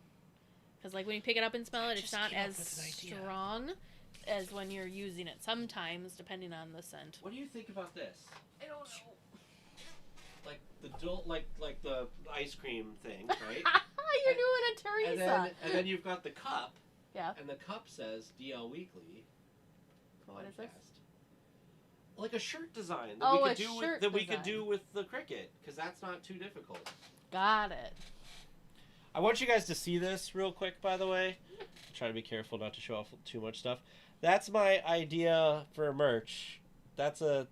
Because like when you pick it up and smell it, it's not as strong as when you're using it. Sometimes, depending on the scent. What do you think about this? I don't know. Like the ice cream thing, right? You're doing a Teresa. And then you've got the cup. Yeah. And the cup says DLWeekly. What is this? Like a shirt design that we could do design. with the Cricut, because that's not too difficult. Got it. I want you guys to see this real quick, by the way. Try to be careful not to show off too much stuff. That's my idea for merch. That's a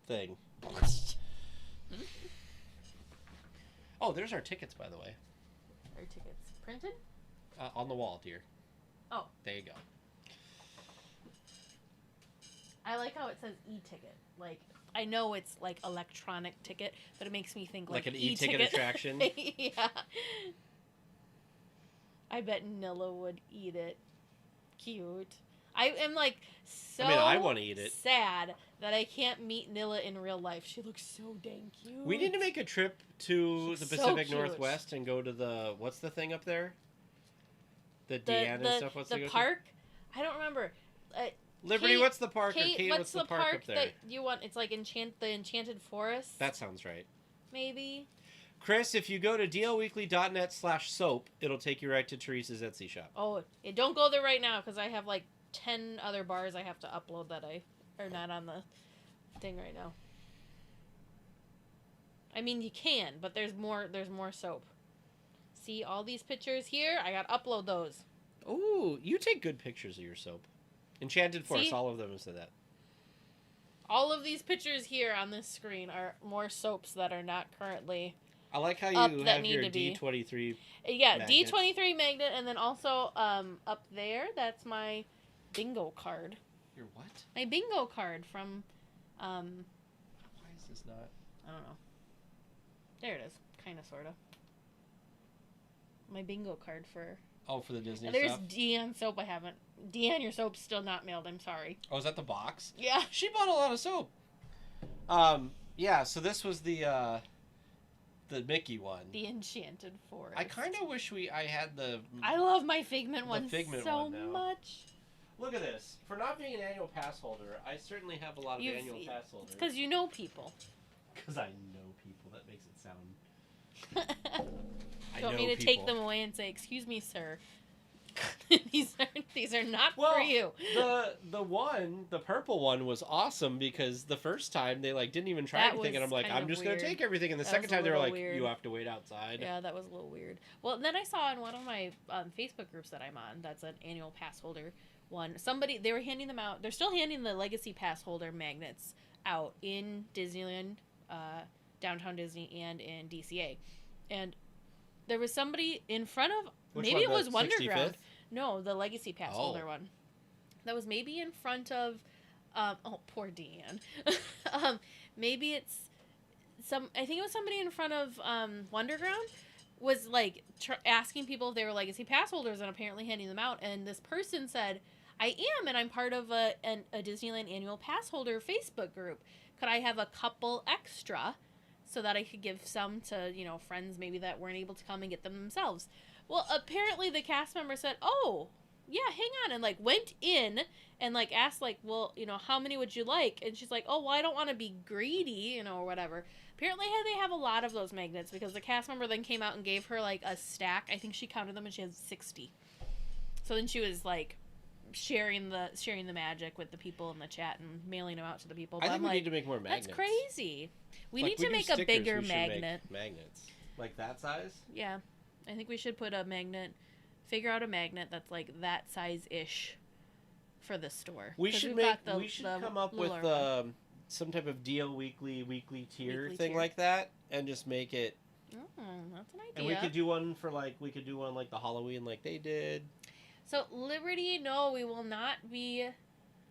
thing. Oh, there's our tickets, by the way. Our tickets printed? On the wall, dear. Oh. There you go. I like how it says e-ticket. Like, I know it's like electronic ticket, but it makes me think like an e-ticket attraction? Yeah. I bet Nilla would eat it. Cute. I am like I want to eat it. Sad that I can't meet Nilla in real life. She looks so dang cute. We need to make a trip to She's the so Pacific cute. Northwest and go to what's the thing up there? The Deanna and stuff. What's the park? I don't remember. Liberty, Kate, what's the park? Kate, or Kate, what's the park up there? that you want? It's like the Enchanted Forest. That sounds right. Maybe. Chris, if you go to dlweekly.net/soap, it'll take you right to Teresa's Etsy shop. Oh, don't go there right now because I have like 10 other bars I have to upload that are not on the thing right now. I mean, you can, but there's more soap. See all these pictures here? I got to upload those. Ooh, you take good pictures of your soap. Enchanted Forest, all of them have said that. All of these pictures here on this screen are more soaps that are not currently I like how you have your D23. Yeah, magnets. D23 magnet, and then also up there, that's my bingo card. Your what? My bingo card from Why is this not? I don't know. There it is. Kind of, sort of. My bingo card for... Oh, for the Disney There's stuff? Deanne soap I haven't... Deanne, your soap's still not mailed. I'm sorry. Oh, is that the box? Yeah. She bought a lot of soap. Yeah, so this was the Mickey one. The Enchanted Forest. I kind of wish I had the... I love my Figment one Figment so one now. much. Look at this. For not being an annual pass holder, I certainly have a lot of annual pass holders. It's because you know people. Because I know people. That makes it sound... Do you want me to take them away and say, "Excuse me, sir, these are not for you"? The purple one was awesome because the first time they didn't even try anything, and I'm like, I'm just gonna take everything, and the second time they were like, you have to wait outside. Yeah, that was a little weird. Well, then I saw in one of my Facebook groups that I'm on, that's an annual pass holder one. They were handing them out. They're still handing the legacy pass holder magnets out in Disneyland, Downtown Disney, and in DCA, and there was somebody in front of... Maybe it was Wonderground. 65th? No, the Legacy Pass holder one. That was maybe in front of... oh, poor Deanne. Maybe it's... I think it was somebody in front of Wonderground was, asking people if they were Legacy Pass holders and apparently handing them out. And this person said, I am, and I'm part of a Disneyland Annual Pass holder Facebook group. Could I have a couple extra... so that I could give some to, friends maybe that weren't able to come and get them themselves. Well, apparently the cast member said, oh, yeah, hang on, and, went in and, asked, well, how many would you like? And she's like, oh, well, I don't want to be greedy, or whatever. Apparently they have a lot of those magnets because the cast member then came out and gave her, a stack. I think she counted them and she has 60. So then she was, sharing the magic with the people in the chat and mailing them out to the people. But I think we need to make more magnets. That's crazy. We need to make a bigger magnet. Magnets. Like that size? Yeah. I think we should put a magnet, figure out a magnet that's that size-ish for the store. We should come up with some type of weekly tier thing like that and just make it. That's an idea. And we could do one for the Halloween like they did. So Liberty, no, we will not be.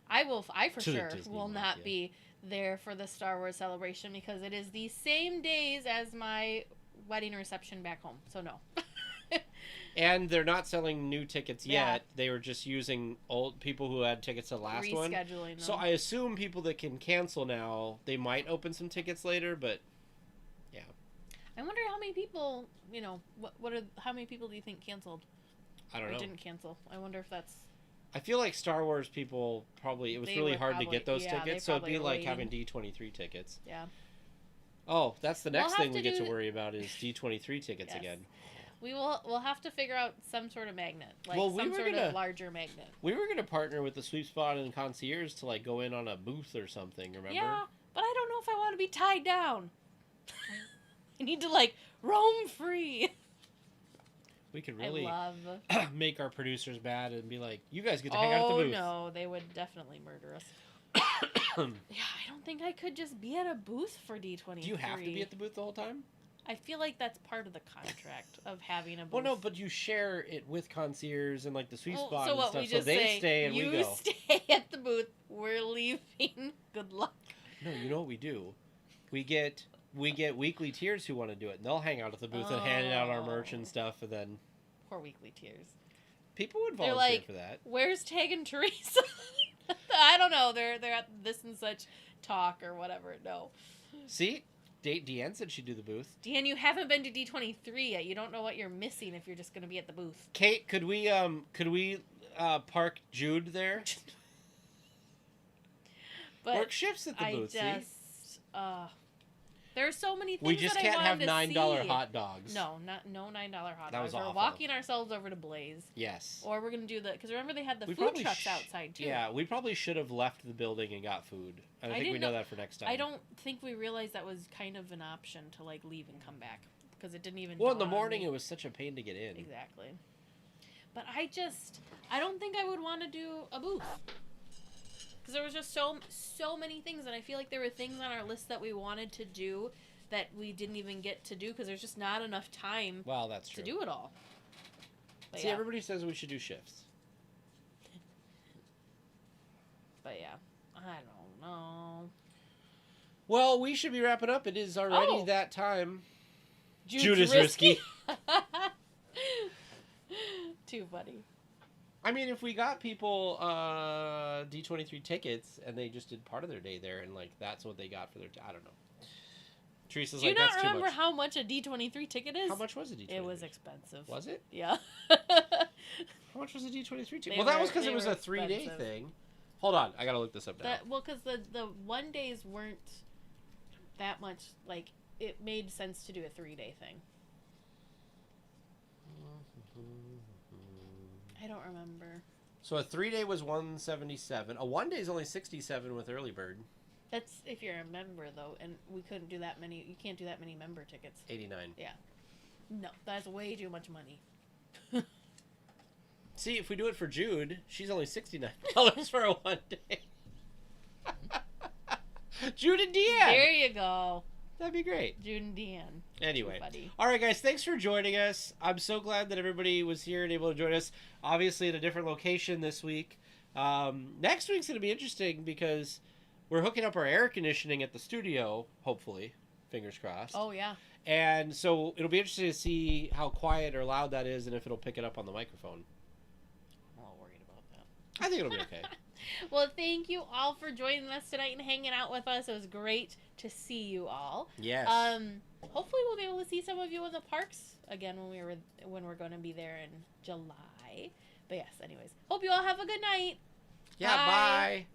I for sure will not be there for the Star Wars celebration because it is the same days as my wedding reception back home. So no. And they're not selling new tickets yet. They were just using old people who had tickets to the last one. Rescheduling them. So I assume people that can cancel now, they might open some tickets later, but yeah. I wonder how many people, how many people do you think canceled? I don't know. Didn't cancel. I wonder if that's... I feel like Star Wars people it was really hard to get those tickets, so it'd be like having D23 tickets. Yeah. Oh, that's the next thing we get to worry about is D23 tickets again. We'll have to figure out some sort of magnet, of larger magnet. We were gonna partner with the Sweep Spot and Concierge to go in on a booth or something. Remember? Yeah, but I don't know if I want to be tied down. I need to roam free. We could really make our producers mad and be like, "You guys get to hang out at the booth." Oh no, they would definitely murder us. Yeah, I don't think I could just be at a booth for D23. Do you have to be at the booth the whole time? I feel like that's part of the contract of having a booth. Well, no, but you share it with Concierge and the Sweet Spot so and what, stuff. we just they stay and we go. You stay at the booth. We're leaving. Good luck. No, you know what we do? We get weekly tiers who want to do it, and they'll hang out at the booth and hand out our merch and stuff, and then poor weekly tiers. People would volunteer for that. Where's Tag and Teresa? I don't know. They're at this and such talk or whatever. No. See, Deanne said she'd do the booth. Deanne, you haven't been to D23 yet. You don't know what you're missing if you're just going to be at the booth. Kate, could we park Jude there? But work shifts at the booth. There are so many things. We just can't have $9 hot dogs. No, no $9 hot that dogs. Was we're awful. Walking ourselves over to Blaze. Yes. Or we're gonna do because remember they had the food trucks outside too. Yeah, we probably should have left the building and got food. I think we know that for next time. I don't think we realized that was kind of an option to leave and come back because it didn't even. Well, in the morning it was such a pain to get in. Exactly. But I don't think I would want to do a booth. Because there was just so many things, and I feel like there were things on our list that we wanted to do that we didn't even get to do because there's just not enough time. Well, that's true. To do it all. But see, everybody says we should do shifts. But yeah, I don't know. Well, we should be wrapping up. It is already Oh. that time. Jude's risky. Too funny. I mean, if we got people D23 tickets and they just did part of their day there, and like that's what they got for their, I don't know. Teresa's Do you like, not that's too remember much. how much a D23 ticket is? How much was a D23? It was expensive. Was it? Yeah. How much was a D23 ticket? They Well, that were- was because they it was were a 3-day expensive. thing. Hold on, I gotta look this up now. Well, because the 1 days weren't that much, like, it made sense to do a 3-day thing. I don't remember. So a 3-day was 177. A 1 day is only 67 with early bird. That's if you're a member, though, and we couldn't do that many. You can't do that many member tickets. 89. No, that's way too much money. See, if we do it for Jude, she's only $69 for a 1 day. Jude and Deanne. There you go. That'd be great. Jude and Deanne. Anyway. Buddy. All right, guys, thanks for joining us. I'm so glad that everybody was here and able to join us, obviously at a different location this week. Next week's going to be interesting because we're hooking up our air conditioning at the studio, hopefully. Fingers crossed. Oh, yeah. And so it'll be interesting to see how quiet or loud that is and if it'll pick it up on the microphone. I'm a little worried about that. I think it'll be okay. Well, thank you all for joining us tonight and hanging out with us. It was great to see you all. Yes. Hopefully we'll be able to see some of you in the parks again when we're going to be there in July. But yes, anyways, hope you all have a good night. Yeah, Bye. bye.